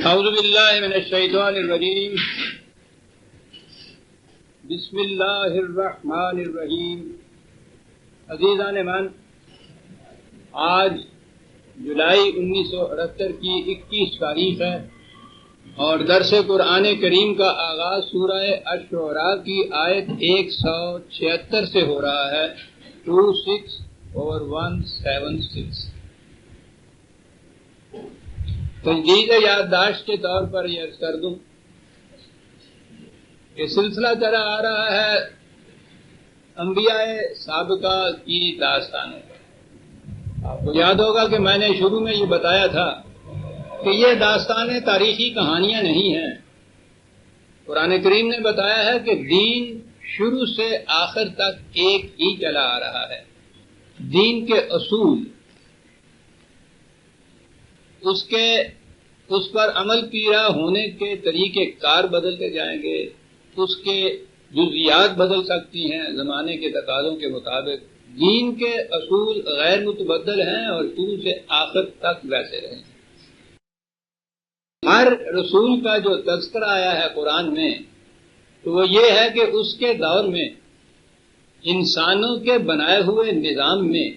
اعوذ باللہ من الشیطان الرجیم بسم اللہ الرحمن الرحیم۔ عزیزان من، آج جولائی 1978 کی 21 تاریخ ہے اور درس قرآن کریم کا آغاز سورہ الشعراء کی آیت 176 سے ہو رہا ہے، 26/176۔ تجدید یادداشت کے طور پر یہ عرض کر دوں کہ سلسلہ چلا آ رہا ہے انبیاء سابقہ کی داستانوں کا۔ آپ کو یاد ہوگا کہ میں نے شروع میں یہ بتایا تھا کہ یہ داستانیں تاریخی کہانیاں نہیں ہیں۔ قرآن کریم نے بتایا ہے کہ دین شروع سے آخر تک ایک ہی چلا آ رہا ہے۔ دین کے اصول، اس پر عمل پیرا ہونے کے طریقے کار بدلتے جائیں گے، اس کے جزیات بدل سکتی ہیں زمانے کے تقاضوں کے مطابق۔ دین کے اصول غیر متبدل ہیں اور شروع سے آخر تک ویسے رہیں۔ ہر رسول کا جو تذکرہ آیا ہے قرآن میں تو وہ یہ ہے کہ اس کے دور میں انسانوں کے بنائے ہوئے نظام میں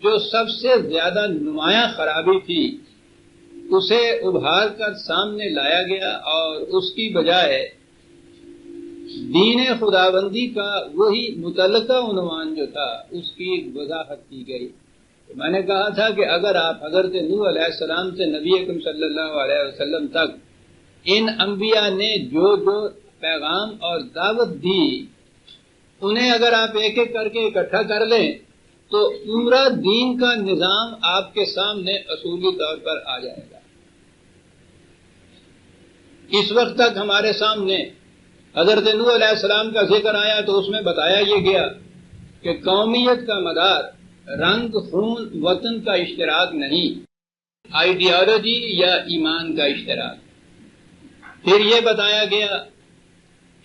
جو سب سے زیادہ نمایاں خرابی تھی اسے ابھار کر سامنے لایا گیا اور اس کی بجائے دین خداوندی کا وہی متعلقہ عنوان جو تھا اس کی وضاحت کی گئی۔ میں نے کہا تھا کہ اگر آپ حضرت نوح علیہ السلام سے نبی اکرم صلی اللہ علیہ وسلم تک ان انبیاء نے جو پیغام اور دعوت دی انہیں اگر آپ ایک ایک کر کے اکٹھا کر لیں تو پورا دین کا نظام آپ کے سامنے اصولی طور پر آ جائے گا۔ اس وقت تک ہمارے سامنے حضرت نوح علیہ السلام کا ذکر آیا تو اس میں بتایا یہ گیا کہ قومیت کا مدار رنگ، خون، وطن کا اشتراک نہیں، آئیڈیالوجی یا ایمان کا اشتراک۔ پھر یہ بتایا گیا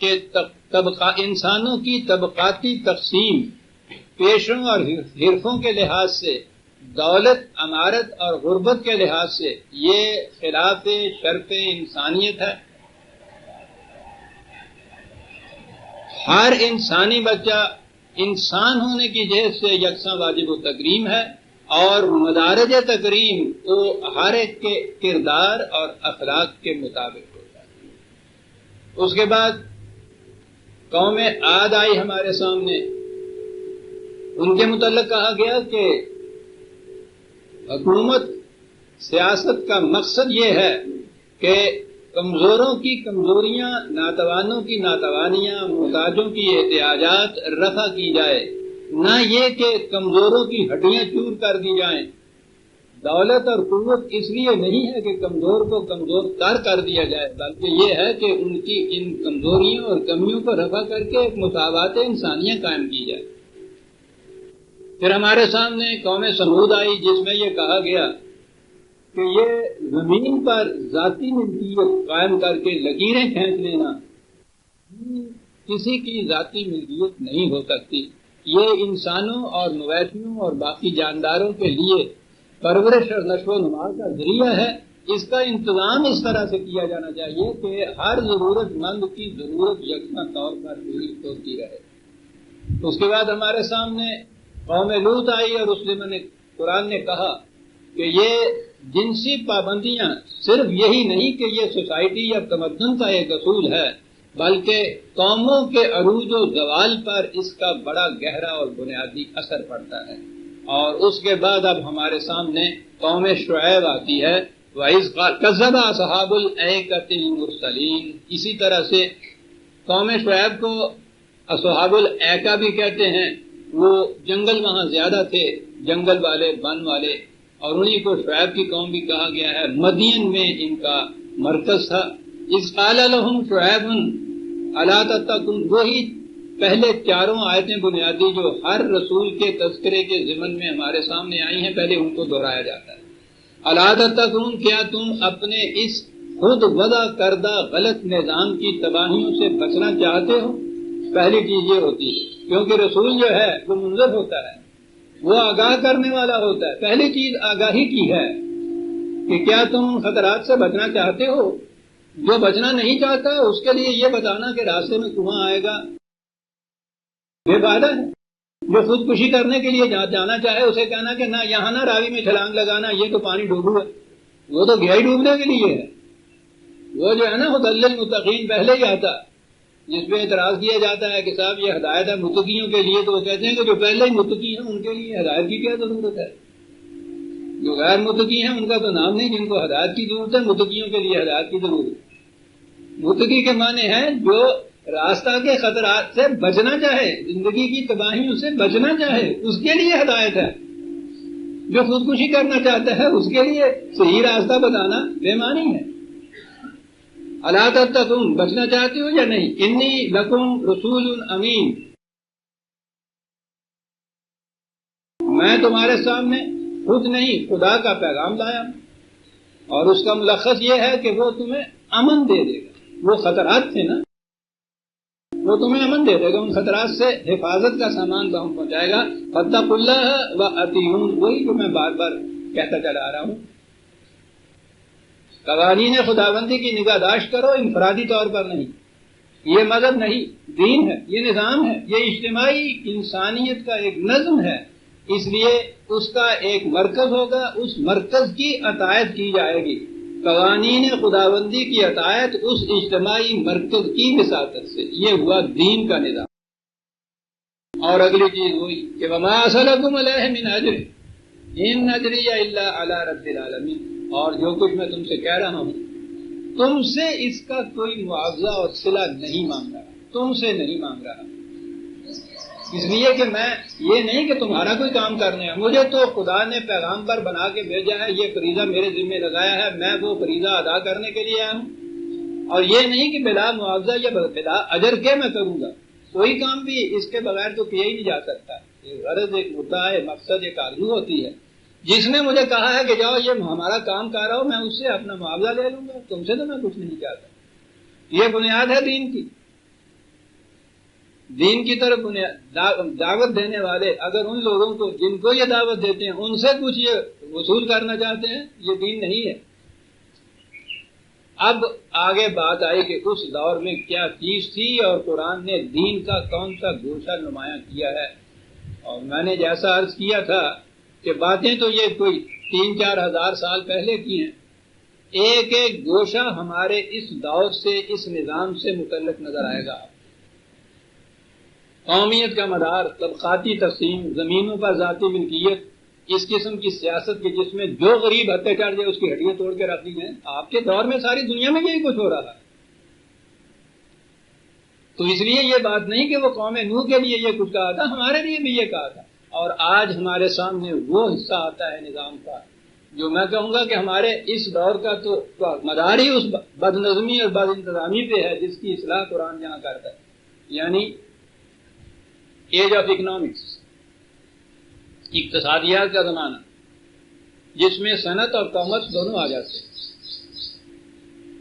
کہ انسانوں کی طبقاتی تقسیم پیشوں اور حرفوں کے لحاظ سے، دولت، امارت اور غربت کے لحاظ سے یہ خلاف شرف انسانیت ہے۔ ہر انسانی بچہ انسان ہونے کی جہت سے یکساں واجب و تکریم ہے اور مدارج تکریم تو ہر ایک کے کردار اور اخلاق کے مطابق ہوتا ہے۔ اس کے بعد قوم عاد آئی ہمارے سامنے، ان کے متعلق کہا گیا کہ حکومت سیاست کا مقصد یہ ہے کہ کمزوروں کی کمزوریاں، ناتوانوں کی ناتوانیاں، محتاجوں کی احتیاجات رفع کی جائے، نہ یہ کہ کمزوروں کی ہڈیاں چور کر دی جائیں۔ دولت اور قوت اس لیے نہیں ہے کہ کمزور کو کمزور کر دیا جائے، بلکہ یہ ہے کہ ان کی ان کمزوریوں اور کمیوں کو رفع کر کے ایک مساوات انسانیہ قائم کی جائے۔ پھر ہمارے سامنے قوم سمود آئی جس میں یہ کہا گیا کہ یہ زمین پر ذاتی ملکیت قائم کر کے لکیریں کھینچ لینا کسی کی ذاتی ملکیت نہیں ہو سکتی، یہ انسانوں اور مویشیوں اور باقی جانداروں کے لیے پرورش اور نشو و نما کا ذریعہ ہے۔ اس کا انتظام اس طرح سے کیا جانا چاہیے کہ ہر ضرورت مند کی ضرورت یکساں طور پر پوری ہوتی رہے۔ اس کے بعد ہمارے سامنے قوم لوط آئی اور اس میں قرآن نے کہا کہ یہ جنسی پابندیاں صرف یہی نہیں کہ یہ سوسائٹی یا تمدن کا ایک اصول ہے، بلکہ قوموں کے عروج و زوال پر اس کا بڑا گہرا اور بنیادی اثر پڑتا ہے۔ اور اس کے بعد اب ہمارے سامنے قوم شعیب آتی ہے، وَإِذْ كَذَّبَ أَصْحَابُ الْأَيْكَةِ الْمُرْسَلِينَ۔ اسی طرح سے قوم شعیب کو اصحاب الایکہ بھی کہتے ہیں، وہ جنگل وہاں زیادہ تھے، جنگل والے، بن والے، اور انہی کو شعیب کی قوم بھی کہا گیا ہے۔ مدین میں ان کا مرکز تھا۔ اذ قال لهم شعیب الا تتقون، وہی پہلے چاروں آیتیں بنیادی جو ہر رسول کے تذکرے کے ضمن میں ہمارے سامنے آئی ہیں، پہلے ان کو دہرایا جاتا ہے۔ الا تتقون، کیا تم اپنے اس خود وضع کردہ غلط نظام کی تباہیوں سے بچنا چاہتے ہو؟ پہلی چیز یہ ہوتی ہے، کیونکہ رسول جو ہے وہ منذر ہوتا ہے، وہ آگاہ کرنے والا ہوتا ہے۔ پہلی چیز آگاہی کی ہے کہ کیا تم خطرات سے بچنا چاہتے ہو؟ جو بچنا نہیں چاہتا اس کے لیے یہ بتانا کہ راستے میں کنواں آئے گا بے فائدہ ہے. جو خودکشی کرنے کے لیے جانا چاہے اسے کہنا کہ نہ یہاں نہ راوی میں چھلانگ لگانا، یہ تو پانی ڈوبو ہے. وہ تو گیا ہی ڈوبنے کے لیے ہے. وہ جو ہے نا ہدی للمتقین پہلے ہی آتا، جس پہ اعتراض کیا جاتا ہے کہ صاحب یہ ہدایت ہے متقیوں کے لیے، تو وہ کہتے ہیں کہ جو پہلے ہی متقی ہیں ان کے لیے ہدایت کی کیا ضرورت ہے. جو غیر متقی ہیں ان کا تو نام نہیں، جن کو ہدایت کی ضرورت ہے. متقیوں کے لیے ہدایت کی ضرورت ہے. متقی کے معنی ہے جو راستہ کے خطرات سے بچنا چاہے، زندگی کی تباہیوں سے بچنا چاہے، اس کے لیے ہدایت ہے. جو خودکشی کرنا چاہتا ہے اس کے لیے صحیح راستہ بتانا بے معنی ہے. الا تتقون، بچنا چاہتے ہو یا نہیں؟ انی لکم رسول امین، میں تمہارے سامنے خود نہیں خدا کا پیغام لایا، اور اس کا ملخص یہ ہے کہ وہ تمہیں امن دے دے گا. وہ خطرات تھے نا، وہ تمہیں امن دے دے گا، ان خطرات سے حفاظت کا سامان بہم پہنچائے گا. فاتقوا اللہ واطیعون، وہی جو میں بار بار کہتا چلا آ رہا ہوں. قوانین خداوندی کی نگہداشت کرو، انفرادی طور پر نہیں. یہ مذہب نہیں، دین ہے، یہ نظام ہے، یہ اجتماعی انسانیت کا ایک نظم ہے. اس لیے اس کا ایک مرکز ہوگا، اس مرکز کی اطاعت کی جائے گی. قوانین خداوندی کی اطاعت اس اجتماعی مرکز کی وساطت سے، یہ ہوا دین کا نظام. اور اگلی چیز ہوئی کہ وما اسألکم علیہ من اجر ان اجری الا علی رب العالمین، اور جو کچھ میں تم سے کہہ رہا ہوں تم سے اس کا کوئی معاوضہ اور صلہ نہیں مانگ رہا، تم سے نہیں مانگ رہا. اس لیے کہ میں یہ نہیں کہ تمہارا کوئی کام کرنے ہے، مجھے تو خدا نے پیغامبر بنا کے بھیجا ہے، یہ فریضہ میرے ذمہ لگایا ہے، میں وہ فریضہ ادا کرنے کے لیے آیا ہوں. اور یہ نہیں کہ بلا معاوضہ یا بلا اجر کے میں کروں گا. کوئی کام بھی اس کے بغیر تو کیا ہی نہیں جا سکتا. غرض ایک مدعا ہے، مقصد ایک آرزو ہوتی ہے. جس نے مجھے کہا ہے کہ جاؤ یہ ہمارا کام کر رہا ہو، میں اس سے اپنا معاوضہ لے لوں گا، تم سے تو میں کچھ نہیں چاہتا. یہ بنیاد ہے دین کی. دین کی طرف دعوت دینے والے اگر ان لوگوں کو جن کو یہ دعوت دیتے ہیں ان سے کچھ یہ وصول کرنا چاہتے ہیں، یہ دین نہیں ہے. اب آگے بات آئی کہ اس دور میں کیا چیز تھی اور قرآن نے دین کا کون سا گوشہ نمایاں کیا ہے. اور میں نے جیسا عرض کیا تھا کہ باتیں تو یہ کوئی 3-4 ہزار سال پہلے کی ہیں، ایک ایک گوشہ ہمارے اس دور سے، اس نظام سے متعلق نظر آئے گا. قومیت کا مدار، طبقاتی تقسیم، زمینوں پر ذاتی ملکیت، اس قسم کی سیاست کی جس میں جو غریب ہتھے چڑھ جائے اس کی ہڈیاں توڑ کے رکھ دی جائیں. آپ کے دور میں ساری دنیا میں یہی کچھ ہو رہا ہے. تو اس لیے یہ بات نہیں کہ وہ قوم نوح کے لیے یہ کچھ کہا تھا، ہمارے لیے بھی یہ کہا تھا. اور آج ہمارے سامنے وہ حصہ آتا ہے نظام کا جو میں کہوں گا کہ ہمارے اس دور کا تو مدار ہی اس بد نظمی اور بد انتظامی پہ ہے جس کی اصلاح قرآن یہاں کرتا ہے. یعنی ایج آف اکنامکس، اقتصادیات کا زمانہ، جس میں صنعت اور کامرس دونوں آ جاتے ہیں.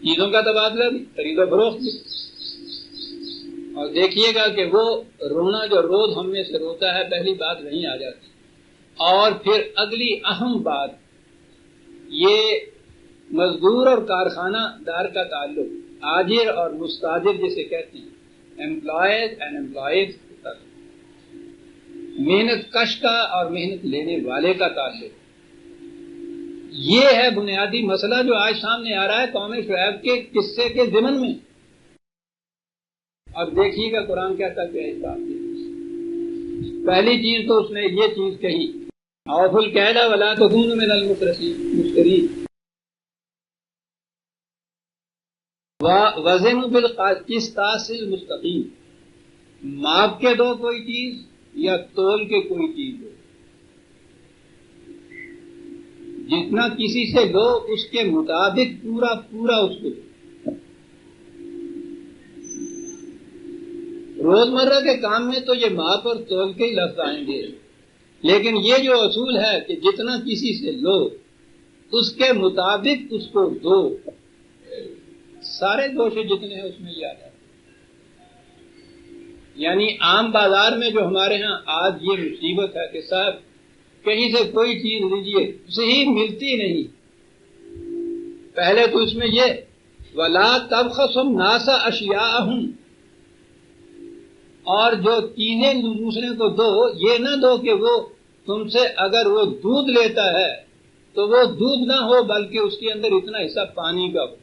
چیزوں کا تبادلہ بھی، خرید و فروخت بھی. اور دیکھیے گا کہ وہ رونا جو روز ہم میں سے روتا ہے، پہلی بات وہیں آ جاتی. اور پھر اگلی اہم بات یہ مزدور اور کارخانہ دار کا تعلق، آجر اور مستاجر جسے کہتے ہیں، امپلائز اینڈ امپلائز، محنت کش کا اور محنت لینے والے کا تعلق. یہ ہے بنیادی مسئلہ جو آج سامنے آ رہا ہے قوم شعیب کے قصے کے ضمن میں. اور دیکھیے گا قرآن کہتا ہے اس بات کی. پہلی چیز تو اس نے یہ چیز کہی، اوفوا الکیل ولا تکونوا من المفترین، وزنوا بالقسطاس المستقیم، ماپ کے دو کوئی چیز یا تول کے کوئی چیز دو، جتنا کسی سے لو اس کے مطابق پورا پورا اس کو دو. روزمرہ کے کام میں تو یہ ماپ اور تول کے ہی لفظ آئیں گے، لیکن یہ جو اصول ہے کہ جتنا کسی سے لو اس کے مطابق اس کو دو، سارے گوشے جتنے ہیں اس میں یہ آ جاتا ہے. یعنی عام بازار میں جو ہمارے ہاں آج یہ مصیبت ہے کہ صاحب کہیں سے کوئی چیز لیجیے صحیح ملتی نہیں. پہلے تو اس میں یہ وَلَا تَبْخَسُوا النَّاسَ أَشْيَاءَهُمْ، اور جو چیزیں دوسرے کو دو، یہ نہ دو کہ وہ تم سے اگر وہ دودھ لیتا ہے تو وہ دودھ نہ ہو بلکہ اس کے اندر اتنا حصہ پانی کا ہو.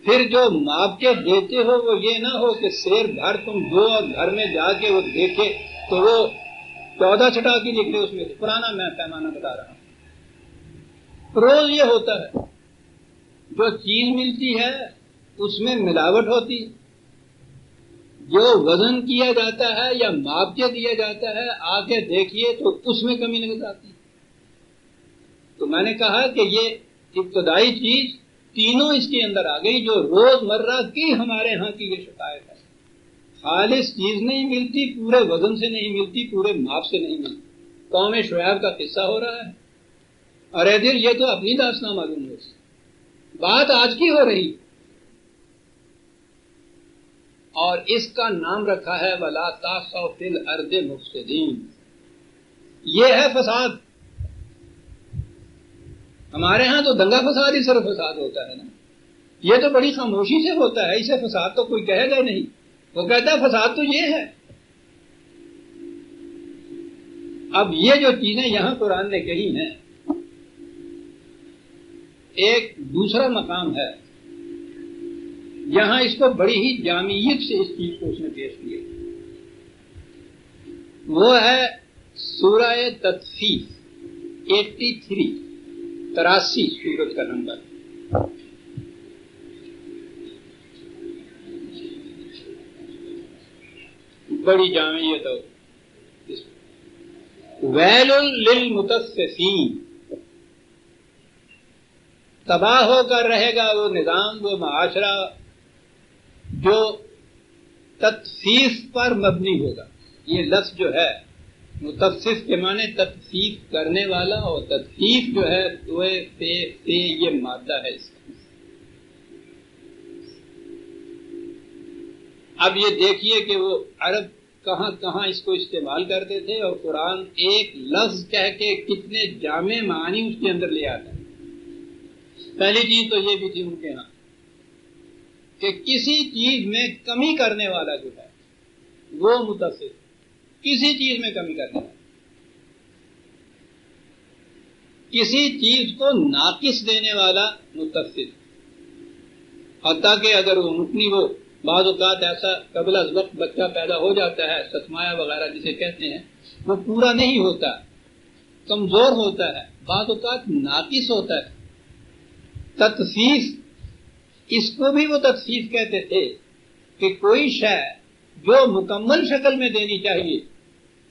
پھر جو ماپ کے دیتے ہو وہ یہ نہ ہو کہ سیر بھر تم دو اور گھر میں جا کے وہ دیکھے تو وہ 14 چھٹا کی نکلے اس میں. پرانا میں پیمانہ بتا رہا ہوں. روز یہ ہوتا ہے، جو چیز ملتی ہے اس میں ملاوٹ ہوتی ہے، جو وزن کیا جاتا ہے یا ماپ کے دیا جاتا ہے آ کے دیکھیے تو اس میں کمی نظر آتی ہے. تو میں نے کہا کہ یہ ابتدائی چیز تینوں اس کے اندر آ گئی، جو روز مرہ کی ہمارے ہاں کی یہ شکایت ہے. خالص چیز نہیں ملتی، پورے وزن سے نہیں ملتی، پورے ماپ سے نہیں ملتی. قوم شعیب کا قصہ ہو رہا ہے. ارے دل یہ تو اپنی داستان معلوم ہو، بات آج کی ہو رہی، اور اس کا نام رکھا ہے وَلَا تَعْثَوْا فِي الْأَرْضِ مُفْسِدِينَ. یہ ہے فساد. ہمارے ہاں تو دنگا فساد ہی صرف فساد ہوتا ہے نا. یہ تو بڑی خاموشی سے ہوتا ہے، اسے فساد تو کوئی کہے گا نہیں. وہ کہتا ہے فساد تو یہ ہے. اب یہ جو چیزیں یہاں قرآن نے کہی ہیں، ایک دوسرا مقام ہے یہاں اس کو بڑی ہی جامعیت سے اس چیز کو اس نے پیش کیا. وہ ہے سورہ تطفیف 83 سورت کا نمبر. بڑی جامعیت ہو. ویل للمطففین، تباہ ہو کر رہے گا وہ نظام، وہ معاشرہ جو تطفیف پر مبنی ہوگا. یہ لفظ جو ہے مطفف کے معنی تطفیف کرنے والا، اور تطفیف جو ہے یہ مادہ ہے اس کا. اب یہ دیکھیے کہ وہ عرب کہاں کہاں اس کو استعمال کرتے تھے، اور قرآن ایک لفظ کہہ کے کتنے جامع معنی اس کے اندر لے آتا ہے. پہلی چیز تو یہ بھی تھی ان کے ہاں کہ کسی چیز میں کمی کرنے والا جو ہے وہ متفق، کسی چیز میں کمی کرنے والا، کسی چیز کو ناقص دینے والا متفق. حتیٰ کہ اگر وہ مکنی وہ بعض اوقات ایسا قبل از وقت بچہ پیدا ہو جاتا ہے، ستمایا وغیرہ جسے کہتے ہیں، وہ پورا نہیں ہوتا، کمزور ہوتا ہے، بعض اوقات ناقص ہوتا ہے. تطفیف، اس کو بھی وہ تطفیف کہتے تھے کہ کوئی شے جو مکمل شکل میں دینی چاہیے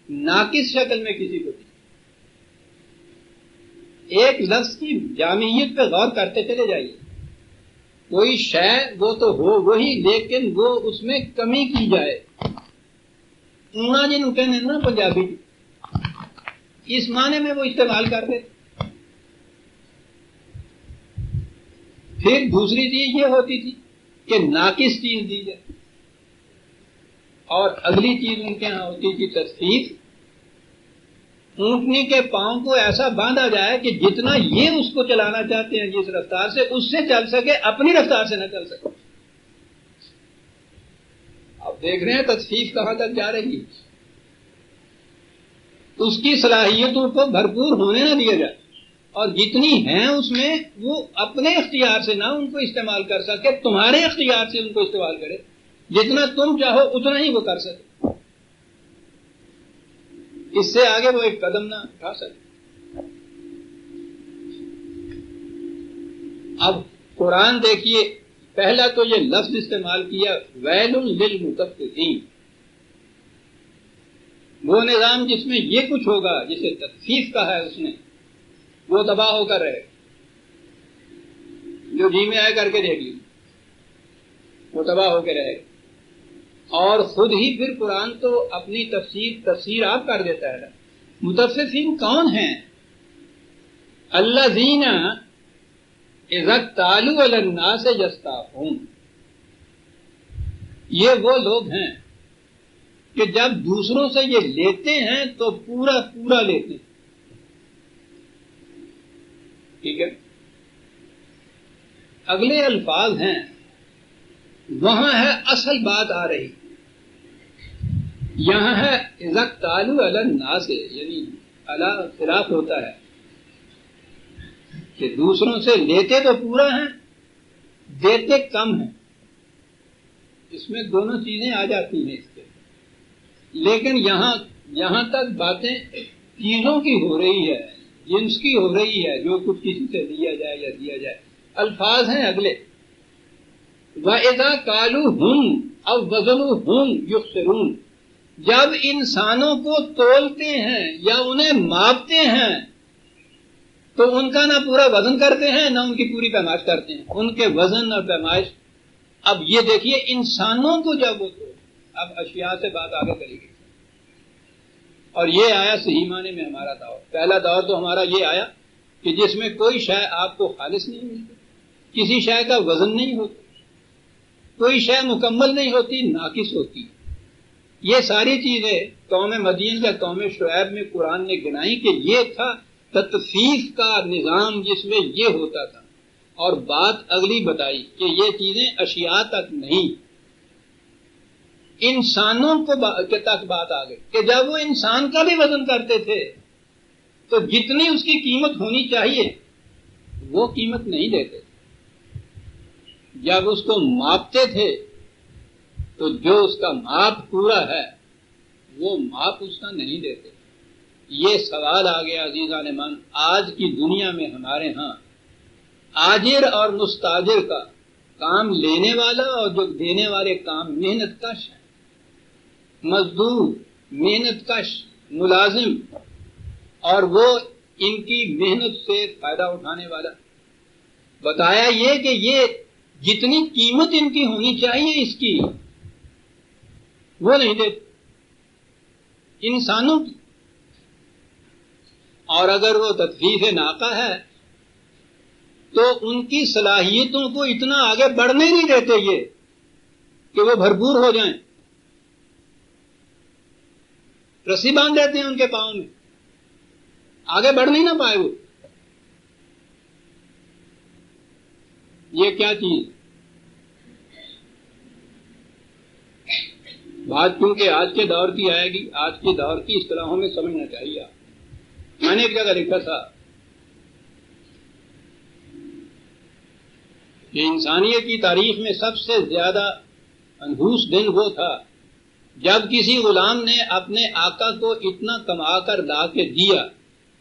ناقص شکل میں کسی کو دی. ایک لفظ کی جامعیت پہ غور کرتے چلے جائیے. کوئی شے وہ تو ہو وہی، لیکن وہ اس میں کمی کی جائے. اُنا جنہوں کہنے نا پنجابی، اس معنی میں وہ استعمال کرتے. پھر دوسری چیز یہ ہوتی تھی کہ ناقص چیز دی جائے، اور اگلی چیز ان کے ہاں ہوتی تھی تطفیف. اونٹنی کے پاؤں کو ایسا باندھا جائے کہ جتنا یہ اس کو چلانا چاہتے ہیں جس رفتار سے، اس سے چل سکے، اپنی رفتار سے نہ چل سکے. اب دیکھ رہے ہیں تطفیف کہاں تک جا رہی ہے. اس کی صلاحیتوں کو بھرپور ہونے نہ دیا جائے، اور جتنی ہیں اس میں وہ اپنے اختیار سے نہ ان کو استعمال کر سکے، تمہارے اختیار سے ان کو استعمال کرے. جتنا تم چاہو اتنا ہی وہ کر سکے، اس سے آگے وہ ایک قدم نہ اٹھا سکے. اب قرآن دیکھیے، پہلا تو یہ لفظ استعمال کیا ویل للمطففین. وہ نظام جس میں یہ کچھ ہوگا، جسے تطفیف کہا ہے اس نے، وہ تباہ ہو کر رہے. جو جی میں آئے کر کے دیکھ لی، وہ تباہ ہو کے رہے. اور خود ہی پھر قرآن تو اپنی تفسیر آپ کر دیتا ہے. مطففین کون ہیں؟ الذین اذا اکتالوا علی الناس یستوفون. یہ وہ لوگ ہیں کہ جب دوسروں سے یہ لیتے ہیں تو پورا پورا لیتے ہیں. ٹھیک ہے. اگلے الفاظ ہیں وہاں ہے اصل بات آ رہی. یہاں ہے اذا اکتالوا علی الناس، یعنی اللہ خلاف ہوتا ہے کہ دوسروں سے لیتے تو پورا ہیں، دیتے کم ہیں. اس میں دونوں چیزیں آ جاتی ہیں اس کے. لیکن یہاں تک باتیں چیزوں کی ہو رہی ہے، جنس کی ہو رہی ہے، جو کچھ کسی سے لیا جائے یا دیا جائے. الفاظ ہیں اگلے وَإِذَا كَالُوهُمْ أَوْ وَزَنُوهُمْ يُخْسِرُونَ. جب انسانوں کو تولتے ہیں یا انہیں ماپتے ہیں تو ان کا نہ پورا وزن کرتے ہیں نہ ان کی پوری پیمائش کرتے ہیں. ان کے وزن اور پیمائش. اب یہ دیکھیے انسانوں کو جب وہ اب اشیاء سے بات آگے کرے گی. اور یہ آیا صحیح معنی میں ہمارا دور. پہلا دور تو ہمارا یہ آیا کہ جس میں کوئی شے آپ کو خالص نہیں ملتی، کسی شے کا وزن نہیں ہوتا، کوئی شے مکمل نہیں ہوتی، ناقص ہوتی. یہ ساری چیزیں قوم مدین یا قوم شعیب میں قرآن نے گنائی کہ یہ تھا تطفیف کا نظام جس میں یہ ہوتا تھا. اور بات اگلی بتائی کہ یہ چیزیں اشیاء تک نہیں، انسانوں کو تک بات آ گئی کہ جب وہ انسان کا بھی وزن کرتے تھے تو جتنی اس کی قیمت ہونی چاہیے وہ قیمت نہیں دیتے. جب اس کو ماپتے تھے تو جو اس کا ماپ پورا ہے وہ ماپ اس کا نہیں دیتے. یہ سوال آ گیا عزیزان من. آج کی دنیا میں ہمارے ہاں آجر اور مستاجر کا، کام لینے والا اور جو دینے والے کام محنت کش ہے، مزدور محنت کش ملازم، اور وہ ان کی محنت سے فائدہ اٹھانے والا. بتایا یہ کہ یہ جتنی قیمت ان کی ہونی چاہیے اس کی وہ نہیں دیتے انسانوں کی. اور اگر وہ تطفیف ناقہ ہے تو ان کی صلاحیتوں کو اتنا آگے بڑھنے نہیں دیتے یہ کہ وہ بھرپور ہو جائیں. رسی باندھ دیتے ہیں ان کے پاؤں میں، آگے بڑھ نہیں نہ پائے وہ. یہ کیا چیز بات کیونکہ آج کے دور کی آئے گی، آج کے دور کی اصطلاحوں میں سمجھنا چاہیے. میں نے ایک جگہ لکھا تھا کہ انسانیت کی تاریخ میں سب سے زیادہ منحوس دن وہ تھا جب کسی غلام نے اپنے آقا کو اتنا کما کر لا کے دیا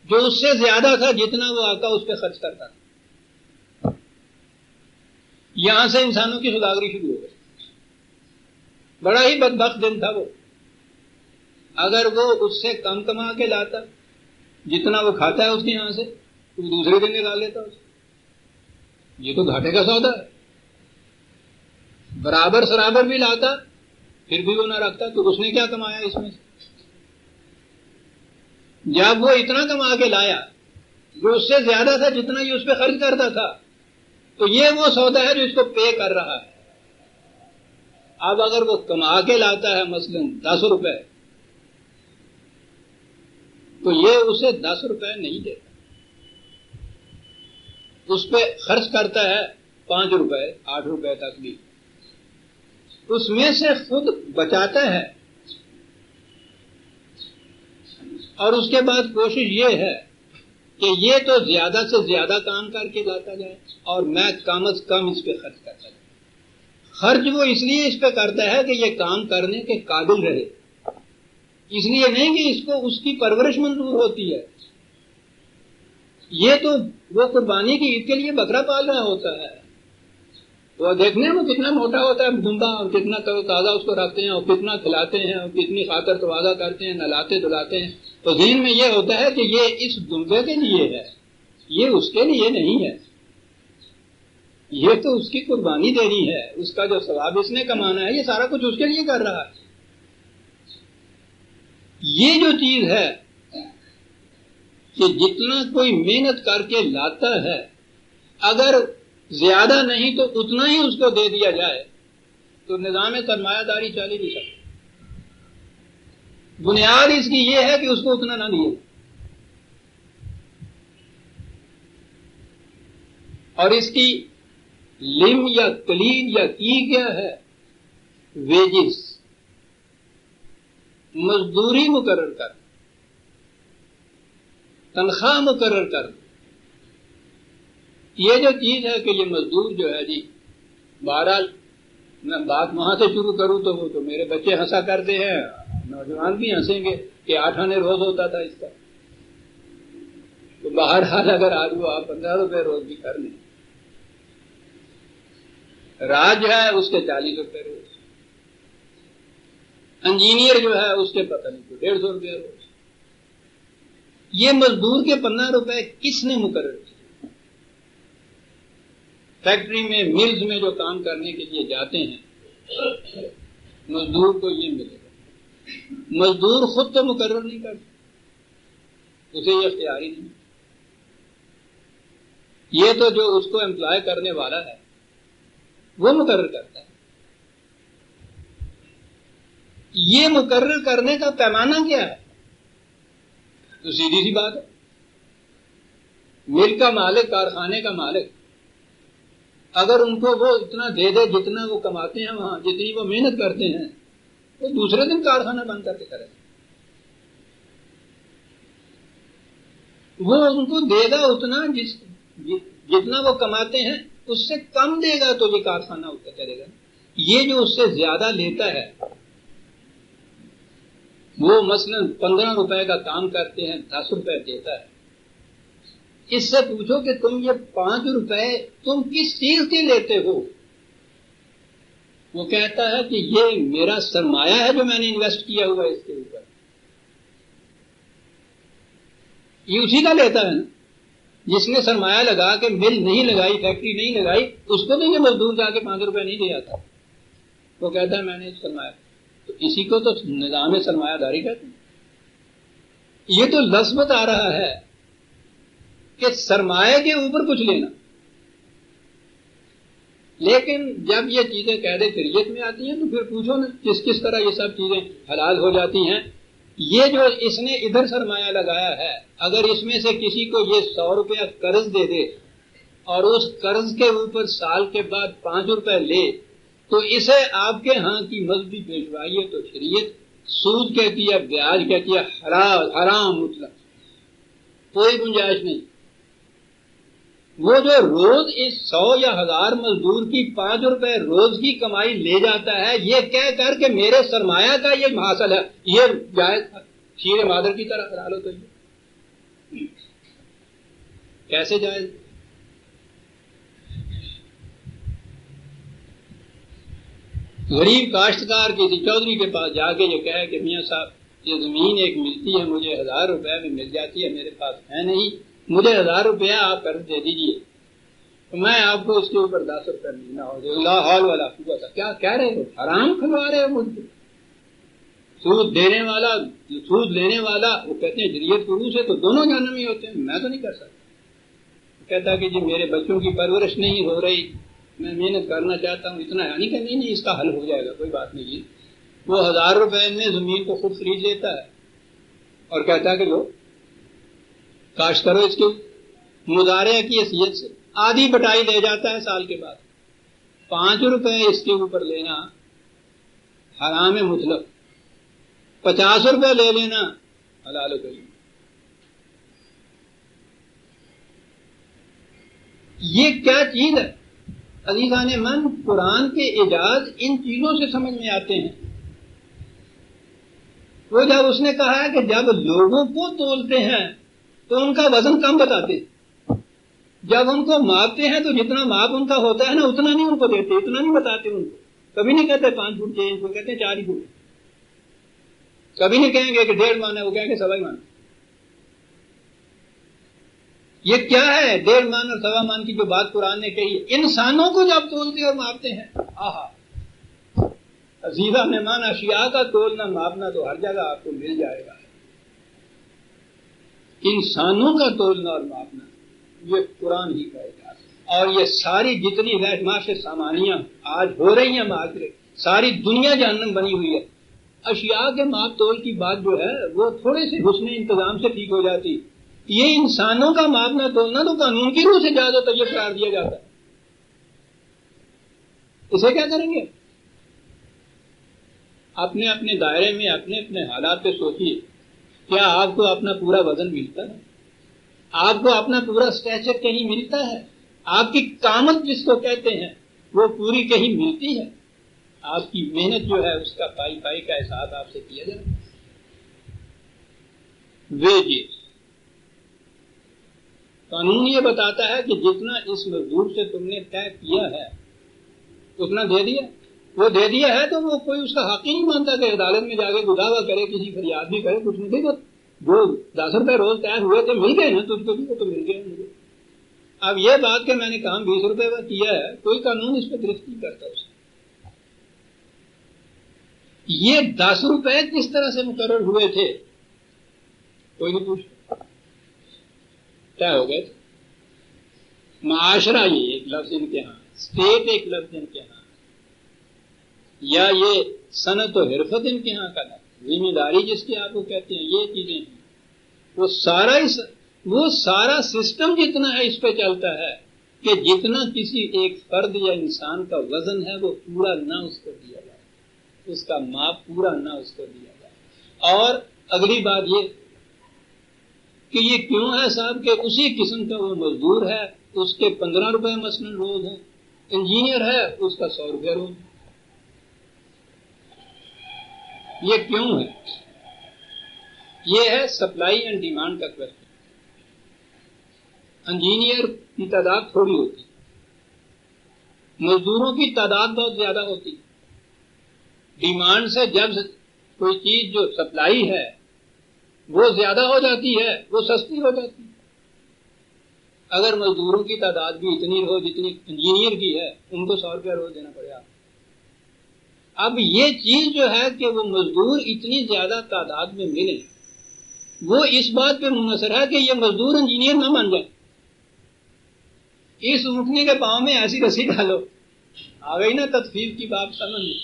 جو اس سے زیادہ تھا جتنا وہ آقا اس پہ خرچ کرتا تھا. یہاں سے انسانوں کی سوداگری شروع ہو گئی. بڑا ہی بدبخت دن تھا وہ. اگر وہ اس سے کم کما کے لاتا جتنا وہ کھاتا ہے اس کے یہاں سے تو دوسرے دن نکال لیتا اسے. یہ تو گھاٹے کا سودا ہے. برابر سرابر بھی لاتا پھر بھی وہ نہ رکھتا تو اس نے کیا کمایا اس میں سے. جب وہ اتنا کما کے لایا جو اس سے زیادہ تھا جتنا یہ اس پہ خرچ کرتا تھا تو یہ وہ سودا ہے جو اس کو پے کر رہا ہے. اب اگر وہ کما کے لاتا ہے مثلا 10 روپے تو یہ اسے 10 روپے نہیں دیتا، اس پہ خرچ کرتا ہے 5 روپے 8 روپے تک بھی. اس میں سے خود بچاتا ہے اور اس کے بعد کوشش یہ ہے کہ یہ تو زیادہ سے زیادہ کام کر کے لاتا جائے اور میں کم از کم اس پہ خرچ کرتا جائے. خرچ وہ اس لیے اس پہ کرتا ہے کہ یہ کام کرنے کے قابل رہے، اس لیے نہیں کہ اس کو اس کی پرورش منظور ہوتی ہے. یہ تو وہ قربانی کی عید کے لیے بکرا پال رہا ہوتا ہے. وہ دیکھنے میں کتنا موٹا ہوتا ہے دمبا اور کتنا تازہ اس کو رکھتے ہیں اور کتنا کھلاتے ہیں اور کتنی خاطر تواضع کرتے ہیں، نہلاتے دھلاتے ہیں. تو ذہن میں یہ ہوتا ہے کہ یہ اس دمبے کے لیے ہے، یہ اس کے لیے نہیں ہے. یہ تو اس کی قربانی دینی ہے، اس کا جو ثواب اس نے کمانا ہے یہ سارا کچھ اس کے لیے کر رہا ہے. یہ جو چیز ہے کہ جتنا کوئی محنت کر کے لاتا ہے اگر زیادہ نہیں تو اتنا ہی اس کو دے دیا جائے تو نظام سرمایہ داری چل ہی نہیں سکتی. بنیاد اس کی یہ ہے کہ اس کو اتنا نہ دیا. اور اس کی لم یا کلیل یا کی کیا ہے؟ ویجز، مزدوری مقرر کر، تنخواہ مقرر کر. یہ جو چیز ہے کہ یہ مزدور جو ہے جی، بہرحال میں بات وہاں سے شروع کروں تو وہ تو میرے بچے ہنسا کرتے ہیں، نوجوان بھی ہنسیں گے کہ 8 آنے روز ہوتا تھا اس کا. تو بہرحال اگر آج وہ آپ 15 روپے روز بھی کر لیں، راج جو ہے اس کے 40 روپے روز، انجینئر جو ہے اس کے پتہ نہیں تو 150 روپے روز. یہ مزدور کے 15 روپے کس نے مقرر کیے؟ فیکٹری میں، ملز میں جو کام کرنے کے لیے جاتے ہیں، مزدور کو یہ ملے گا. مزدور خود تو مقرر نہیں کرتا، اسے یہ اختیاری نہیں. یہ تو جو اس کو امپلائی کرنے والا ہے وہ مقرر کرتا ہے. یہ مقرر کرنے کا پیمانہ کیا ہے؟ تو سیدھی سی بات ہے، مل کا مالک، کارخانے کا مالک اگر ان کو وہ اتنا دے دے جتنا وہ کماتے ہیں وہاں، جتنی وہ محنت کرتے ہیں، وہ دوسرے دن کارخانہ بند کر کے کرے. وہ ان کو دے گا اتنا جتنا وہ کماتے ہیں، اس سے کم دے گا تو یہ کارخانہ اس کا چلے گا. یہ جو اس سے زیادہ لیتا ہے، وہ مثلا 15 روپے کا کام کرتے ہیں، 10 روپے دیتا ہے. اس سے پوچھو کہ تم یہ 5 روپے تم کس چیز کے لیتے ہو؟ وہ کہتا ہے کہ یہ میرا سرمایہ ہے جو میں نے انویسٹ کیا ہوا ہے اس کے اوپر. یہ اسی کا لیتا ہے نا، جس نے سرمایہ لگا کے مل نہیں لگائی، فیکٹری نہیں لگائی، اس کو تو یہ مزدور جا کے 5 روپے نہیں دے جاتا. وہ کہتا ہے میں نے سرمایہ. تو اسی کو تو نظام سرمایہ داری کہتے ہیں. یہ تو لفظ بتا رہا ہے کہ سرمایہ کے اوپر کچھ لینا. لیکن جب یہ چیزیں قید شریعت میں آتی ہیں تو پھر پوچھو نا کس طرح یہ سب چیزیں حلال ہو جاتی ہیں. یہ جو اس نے ادھر سرمایہ لگایا ہے، اگر اس میں سے کسی کو یہ 100 روپیہ قرض دے دے اور اس قرض کے اوپر سال کے بعد 5 روپے لے، تو اسے آپ کے ہاں کی مذہبی پیشوائی ہے تو شریعت سود کہتی ہے، بیاج کہتی ہے حرام مطلق، کوئی گنجائش نہیں. وہ جو روز اس 100 یا 1000 مزدور کی 5 روپے روز کی کمائی لے جاتا ہے، یہ کہہ کر کہ میرے سرمایہ کا یہ حاصل ہے، یہ جائز شیر مادر کی طرح کرا لو. تو یہ کیسے جائز؟ غریب کاشتکار کسی چودھری کے پاس جا کے یہ کہے کہ میاں صاحب یہ زمین ایک ملتی ہے مجھے 1000 روپے میں مل جاتی ہے، میرے پاس ہے نہیں، مجھے 1000 روپیہ آپ قرض دے دیجیے تو میں آپ کو اس کے اوپر 10 روپے ملنا ہو. لا حول ولا قوت. کیا کہہ رہے ہو؟ حرام کھلوا رہے ہو مجھ کو. سود دینے والا، سود لینے والا، وہ کہتے ہیں شریعت کے روح سے تو دونوں جہنمی ہوتے ہیں، میں تو نہیں کر سکتا. کہتا کہ جی میرے بچوں کی پرورش نہیں ہو رہی، میں محنت کرنا چاہتا ہوں، اتنا یعنی کہ نہیں اس کا حل ہو جائے گا، کوئی بات نہیں. وہ 1000 روپے میں زمین کو خود خرید لیتا ہے اور کہتا ہے کہ لو کاشت کرو. اس کے مزارعہ کی حیثیت سے آدھی بٹائی لے جاتا ہے سال کے بعد. 5 روپے اس کے اوپر لینا حرام مطلق، 50 روپے لے لینا حلال کریم. یہ کیا چیز ہے عزیزان من؟ قرآن کے اعجاز ان چیزوں سے سمجھ میں آتے ہیں. وہ جب اس نے کہا ہے کہ جب لوگوں کو تولتے ہیں تو ان کا وزن کم بتاتے، جب ان کو ماپتے ہیں تو جتنا ماپ ان کا ہوتا ہے نا اتنا نہیں ان کو دیتے، اتنا نہیں بتاتے ان کو. کبھی نہیں کہتے 5 فٹ چاہیے، ان کو کہتے ہیں 4 فٹ. کبھی نہیں کہیں گے کہ 1.5 من ہے، وہ کہیں گے 1.25 من. یہ کیا ہے 1.5 من اور 1.25 من کی جو بات قرآن نے کہی ہے؟ انسانوں کو جب تولتے اور ماپتے ہیں، آہا عزیزہ مہمان، اشیاء کا تولنا ماپنا تو ہر جگہ آپ کو مل جائے گا. انسانوں کا تولنا اور ماپنا یہ قرآن ہی کہے گا. اور یہ ساری جتنی معاش سامانیاں آج ہو رہی ہیں معاشرے، ساری دنیا جہنم بنی ہوئی ہے. اشیاء کے ماپ تول کی بات جو ہے وہ تھوڑے سے حسن انتظام سے ٹھیک ہو جاتی. یہ انسانوں کا ماپنا تولنا تو قانون کی روح سے جائز و طیب قرار دیا جاتا ہے. اسے کیا کریں گے؟ اپنے اپنے دائرے میں اپنے اپنے حالات پہ سوچیے. کیا آپ کو اپنا پورا وزن ملتا ہے؟ آپ کو اپنا پورا اسٹیچر کہیں ملتا ہے؟ آپ کی قامت جس کو کہتے ہیں وہ پوری کہیں ملتی ہے؟ آپ کی محنت جو ہے اس کا پائی پائی کا احساس آپ سے کیا جائے. ویجز قانون یہ بتاتا ہے کہ جتنا اس مزدور سے تم نے طے کیا ہے اتنا دے دیا. وہ دے دیا ہے تو وہ کوئی اس کا حق ہی نہیں مانتا کہ عدالت میں جا کے گداوا کرے, کسی فریاد بھی کرے, کچھ نہیں. دیکھو جو 10 روپے روز طے ہوئے تھے مل گئے نا تجھ کو بھی, وہ تو مل گئے مجھے. اب یہ بات کہ میں نے کام 20 روپے کا کیا ہے, کوئی قانون اس پہ گرفت نہیں کرتا اسے. یہ 10 روپے کس طرح سے مقرر ہوئے تھے کوئی نہیں پوچھتا, طے ہو گئے. معاشرہ یہ ایک لفظ ان کے ہاں, اسٹیٹ ایک لفظ ان کے ہاں, یا یہ صنعت و حرفت ان کے ہاں کا لفظ, ذمہ داری جس کی آپ کو کہتے ہیں, یہ چیزیں ہیں. وہ سارا سسٹم جتنا ہے اس پہ چلتا ہے کہ جتنا کسی ایک فرد یا انسان کا وزن ہے وہ پورا نہ اس کو دیا جائے, اس کا ماپ پورا نہ اس کو دیا جائے. اور اگلی بات یہ کہ یہ کیوں ہے صاحب کہ اسی قسم کا وہ مزدور ہے, اس کے 15 روپے مثلاً روز ہیں, انجینئر ہے اس کا 100 روپے روز. یہ کیوں ہے؟ یہ ہے سپلائی اینڈ ڈیمانڈ کا کوشچن. انجینئر کی تعداد تھوڑی ہوتی, مزدوروں کی تعداد بہت زیادہ ہوتی. ڈیمانڈ سے جب کوئی چیز جو سپلائی ہے وہ زیادہ ہو جاتی ہے, وہ سستی ہو جاتی. اگر مزدوروں کی تعداد بھی اتنی ہو جتنی انجینئر کی ہے, ان کو 100 روپیہ روز دینا پڑے گا. اب یہ چیز جو ہے کہ وہ مزدور اتنی زیادہ تعداد میں ملے, وہ اس بات پہ منحصر ہے کہ یہ مزدور انجینئر نہ بن جائے. اس اونٹنی کے پاؤں میں ایسی رسی ڈالو, آ گئی نا تدفیف کی بات سمجھ میں,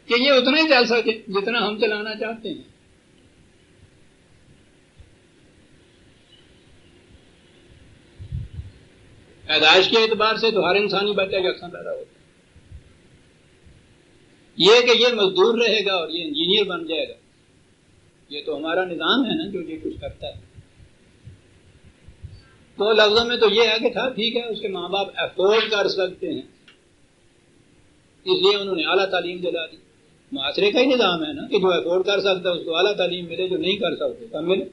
کہ یہ اتنا ہی چل سکے جتنا ہم چلانا چاہتے ہیں. پیدائش کے اعتبار سے تو ہر انسانی بچہ یکساں پیدا ہوتا ہے. یہ کہ یہ مزدور رہے گا اور یہ انجینئر بن جائے گا, یہ تو ہمارا نظام ہے نا جو یہ کچھ کرتا ہے. تو لفظوں میں تو یہ ہے کہ تھا ٹھیک ہے اس کے ماں باپ افورڈ کر سکتے ہیں, اس لیے انہوں نے اعلیٰ تعلیم دلا دی. معاشرے کا ہی نظام ہے نا کہ جو افورڈ کر سکتا ہے اس کو اعلیٰ تعلیم ملے, جو نہیں کر سکتے کم ملے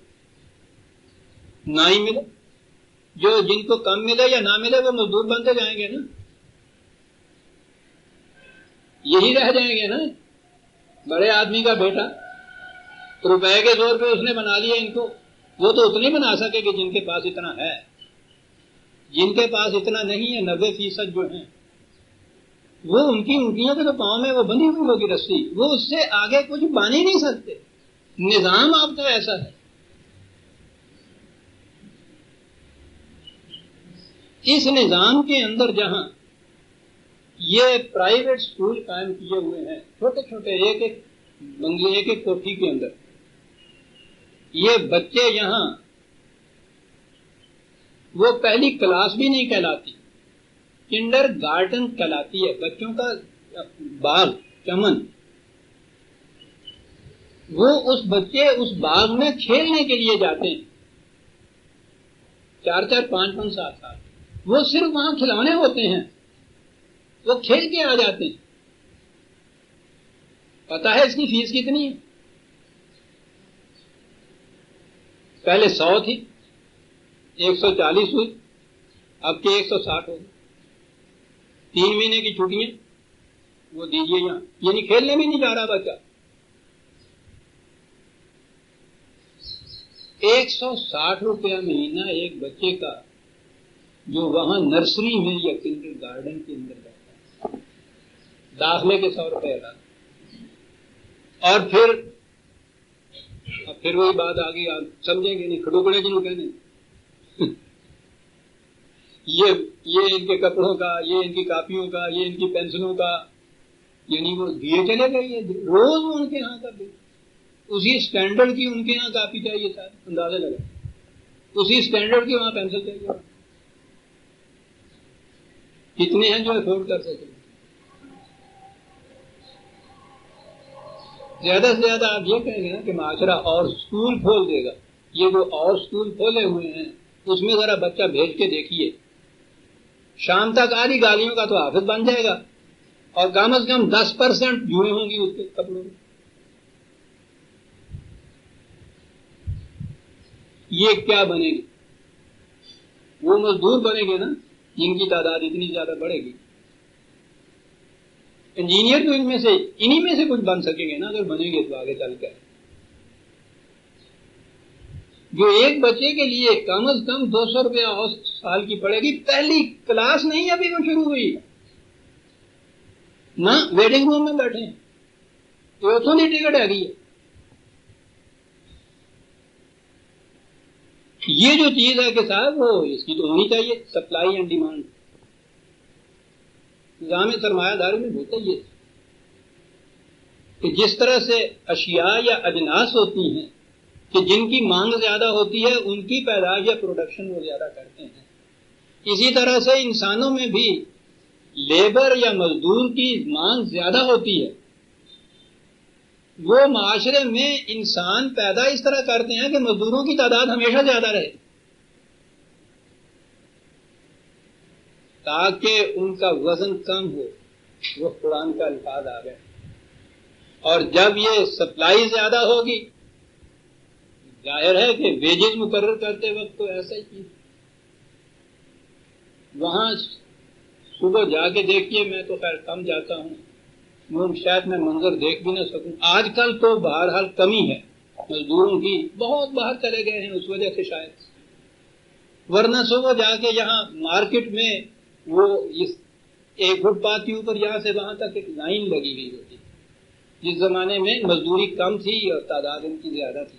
نہ ہی ملے. جو جن کو کم ملے یا نہ ملے وہ مزدور بنتے جائیں گے نا, یہی رہ جائیں گے نا. بڑے آدمی کا بیٹا روپے کے زور پہ اس نے بنا لیا ان کو, وہ تو اتنے بنا سکے کہ جن کے پاس اتنا ہے. جن کے پاس اتنا نہیں ہے 90% جو ہیں وہ ان کی انگلیوں کے تو پاؤں میں وہ بندھی ہوئی ہوگی رسی, وہ اس سے آگے کچھ بن ہی نہیں سکتے. نظام آپ کا ایسا ہے. اس نظام کے اندر جہاں یہ پرائیویٹ سکول قائم کیے ہوئے ہیں, چھوٹے چھوٹے ایک ایک بنگلے ایک ایک کوٹھی کے اندر, یہ بچے یہاں وہ پہلی کلاس بھی نہیں کہلاتی, کنڈر گارڈن کہلاتی ہے, بچوں کا باغ چمن. وہ اس بچے اس باغ میں کھیلنے کے لیے جاتے ہیں 4-4, 5-5, 7 سال. وہ صرف وہاں کھلونے ہوتے ہیں, وہ کھیل کے آ جاتے ہیں. پتا ہے اس کی فیس کتنی ہے؟ پہلے 100 تھی, 140 ہوئی, اب کے 160 ہو گئی. 3 مہینے کی چھٹیاں وہ دیجیے یہاں, یعنی کھیلنے بھی نہیں جا رہا بچہ. 160 روپیہ مہینہ ایک بچے کا, جو وہاں نرسری میں یا کنڈر گارڈن کے اندر جاتا ہے. داخلے کے 100 روپے لگا. اور پھر وہی بات آ گئی, آپ سمجھیں گے نہیں, کھڑوکڑے جنہوں کہنے یہ ان کے کپڑوں کا, یہ ان کی کاپیوں کا, یہ ان کی پینسلوں کا, یعنی وہ دیے چلے گئے روز ان کے ہاں کا دے. اسی اسٹینڈرڈ کی ان کے ہاں کاپی چاہیے سر, اندازے لگا, اسی اسٹینڈرڈ کی وہاں پینسل چاہیے. کتنے ہیں جو افورڈ کر سکیں؟ زیادہ سے زیادہ آپ یہ کہیں گے نا کہ معاشرہ اور اسکول کھول دے گا. یہ جو اور اسکول کھولے ہوئے ہیں اس میں ذرا بچہ بھیج کے دیکھیے، شام تک آدھی گالیوں کا تو حافظ بن جائے گا، اور کم از کم 10% جوئیں ہوں گی اس کے کپڑوں میں. یہ کیا بنے گی؟ وہ مزدور بنے گے نا جن کی تعداد اتنی زیادہ بڑھے گی. انجینئر تو انہی میں سے کچھ بن سکیں گے نا اگر بنیں گے تو آگے چل کر. جو ایک بچے کے لیے کم از کم 200 روپیہ اور سال کی پڑے گی، پہلی کلاس نہیں ابھی وہ شروع ہوئی نہ ویٹنگ روم میں بیٹھے ہیں، تو اتوں کی ٹکٹ ہے گی. یہ جو چیز ہے کہ صاحب وہ اس کی تو ہونی چاہیے سپلائی اینڈ ڈیمانڈ. نظام سرمایہ داری میں ہوتا ہی ہے کہ جس طرح سے اشیاء یا اجناس ہوتی ہیں کہ جن کی مانگ زیادہ ہوتی ہے ان کی پیداوار یا پروڈکشن وہ زیادہ کرتے ہیں، اسی طرح سے انسانوں میں بھی لیبر یا مزدور کی مانگ زیادہ ہوتی ہے. وہ معاشرے میں انسان پیدا اس طرح کرتے ہیں کہ مزدوروں کی تعداد ہمیشہ زیادہ رہے تاکہ ان کا وزن کم ہو. وہ قرآن کا الفاظ آ گئے. اور جب یہ سپلائی زیادہ ہوگی، ظاہر ہے کہ ویجز مقرر کرتے وقت تو ایسا ہی چیز. وہاں صبح جا کے دیکھیے، میں تو خیر کم جاتا ہوں، شاید میں منظر دیکھ بھی نہ سکوں. آج کل تو بہرحال کمی ہے مزدوروں کی، بہت باہر چلے گئے ہیں اس وجہ سے شاید. ورنہ صبح جا کے یہاں مارکیٹ میں وہ اس ایک فٹ پاتھ کے اوپر یہاں سے وہاں تک ایک لائن لگی ہوئی ہوتی. جس زمانے میں مزدوری کم تھی اور تعداد ان کی زیادہ تھی،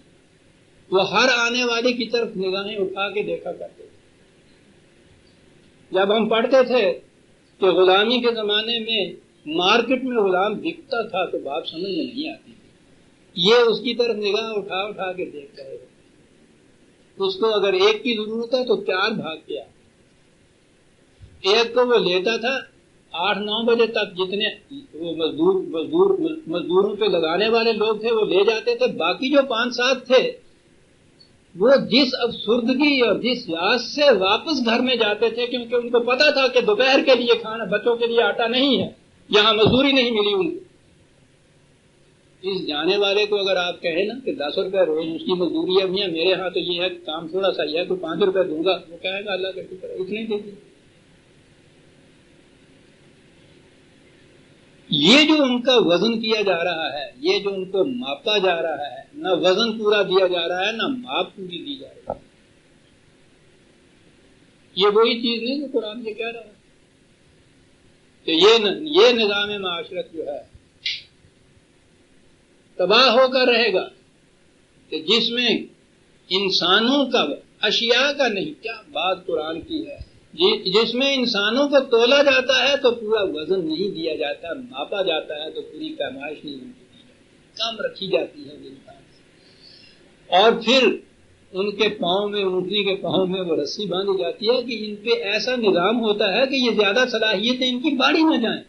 وہ ہر آنے والے کی طرف نگاہیں اٹھا کے دیکھا کرتے تھے. جب ہم پڑھتے تھے کہ غلامی کے زمانے میں مارکیٹ میں غلام بکتا تھا تو بات سمجھ میں نہیں آتی. یہ اس کی طرف نگاہ اٹھا اٹھا کے دیکھتا ہے. اس کو اگر ایک کی ضرورت ہے تو 4 بھاگ کے آتے. ایک کو وہ لیتا تھا 8-9 بجے تک، جتنے وہ مزدوروں پہ لگانے والے لوگ تھے وہ لے جاتے تھے. باقی جو 5-7 تھے وہ جس افسردگی اور جس یاس سے واپس گھر میں جاتے تھے، کیونکہ ان کو پتا تھا کہ دوپہر کے لیے کھانا، بچوں کے لیے آٹا نہیں ہے، یہاں مزدوری نہیں ملی ان کو. اس جانے والے کو اگر آپ کہیں نا کہ 10 روپے روز اس کی مزدوری ہے، میاں میرے ہاں تو یہ ہے کہ کام تھوڑا سا ہے، کوئی 5 روپے دوں گا، وہ کہے گا اللہ کا شکر ہے اتنے دے دیں. یہ جو ان کا وزن کیا جا رہا ہے، یہ جو ان کو ماپا جا رہا ہے، نہ وزن پورا دیا جا رہا ہے نہ ماپ پوری دی جا رہی ہے. یہ وہی چیز نہیں جو قرآن یہ کہہ رہا ہے کہ یہ نظام معاشرت جو ہے تباہ ہو کر رہے گا کہ جس میں انسانوں کا، اشیاء کا نہیں، کیا بات قرآن کی ہے، جس میں انسانوں کو تولا جاتا ہے تو پورا وزن نہیں دیا جاتا، ماپا جاتا ہے تو پوری پیمائش نہیں دی جاتی، کم رکھی جاتی ہے انسان. اور پھر ان کے پاؤں میں، اونٹنی کے پاؤں میں وہ رسی باندھی جاتی ہے کہ ان پہ ایسا نظام ہوتا ہے کہ یہ زیادہ صلاحیتیں ان کی باڑی نہ جائیں.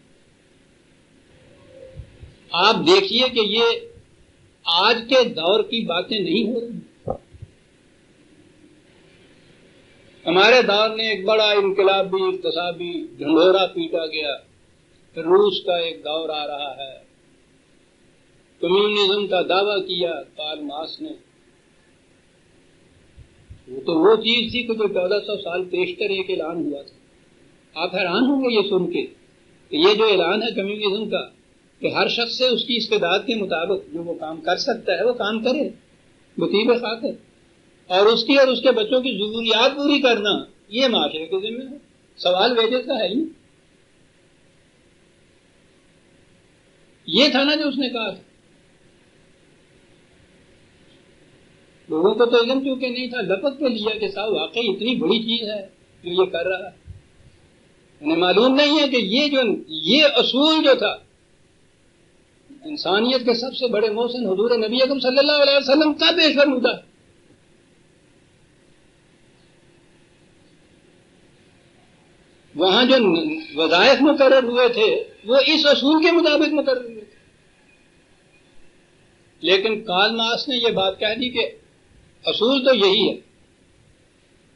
آپ دیکھیے کہ یہ آج کے دور کی باتیں نہیں ہو رہی. ہمارے دور نے ایک بڑا انقلابی اقتصادی ڈھنڈورا پیٹا گیا. روس کا ایک دور آ رہا ہے. کمیونزم کا دعویٰ کیا کارل مارکس نے. وہ تو وہ چیز تھی کہ جو 1400 سال پیشتر ایک اعلان ہوا تھا. آپ حیران ہوں گے یہ سن کے کہ یہ جو اعلان ہے کمیونزم کا کہ ہر شخص سے اس کی استعداد کے مطابق جو وہ کام کر سکتا ہے وہ کام کرے بطیب خاطر، اور اس کی اور اس کے بچوں کی ضروریات پوری کرنا یہ معاشرے کے ذمہ ہے. سوال ویجز کا ہے ہی. یہ تھا نا جو اس نے کہا تھا. لوگوں کو تو علم چونکہ نہیں تھا، لپک کے لیا کہ صاحب واقعی اتنی بڑی چیز ہے جو یہ کر رہا ہے. انہیں معلوم نہیں ہے کہ یہ اصول جو تھا انسانیت کے سب سے بڑے محسن حضور نبی اکرم صلی اللہ علیہ وسلم کا پیش فرمودہ. وہاں جو وظائف مقرر ہوئے تھے وہ اس اصول کے مطابق مقرر ہوئے تھے، لیکن کارل مارکس نے یہ بات کہہ دی کہ اصول تو یہی ہے،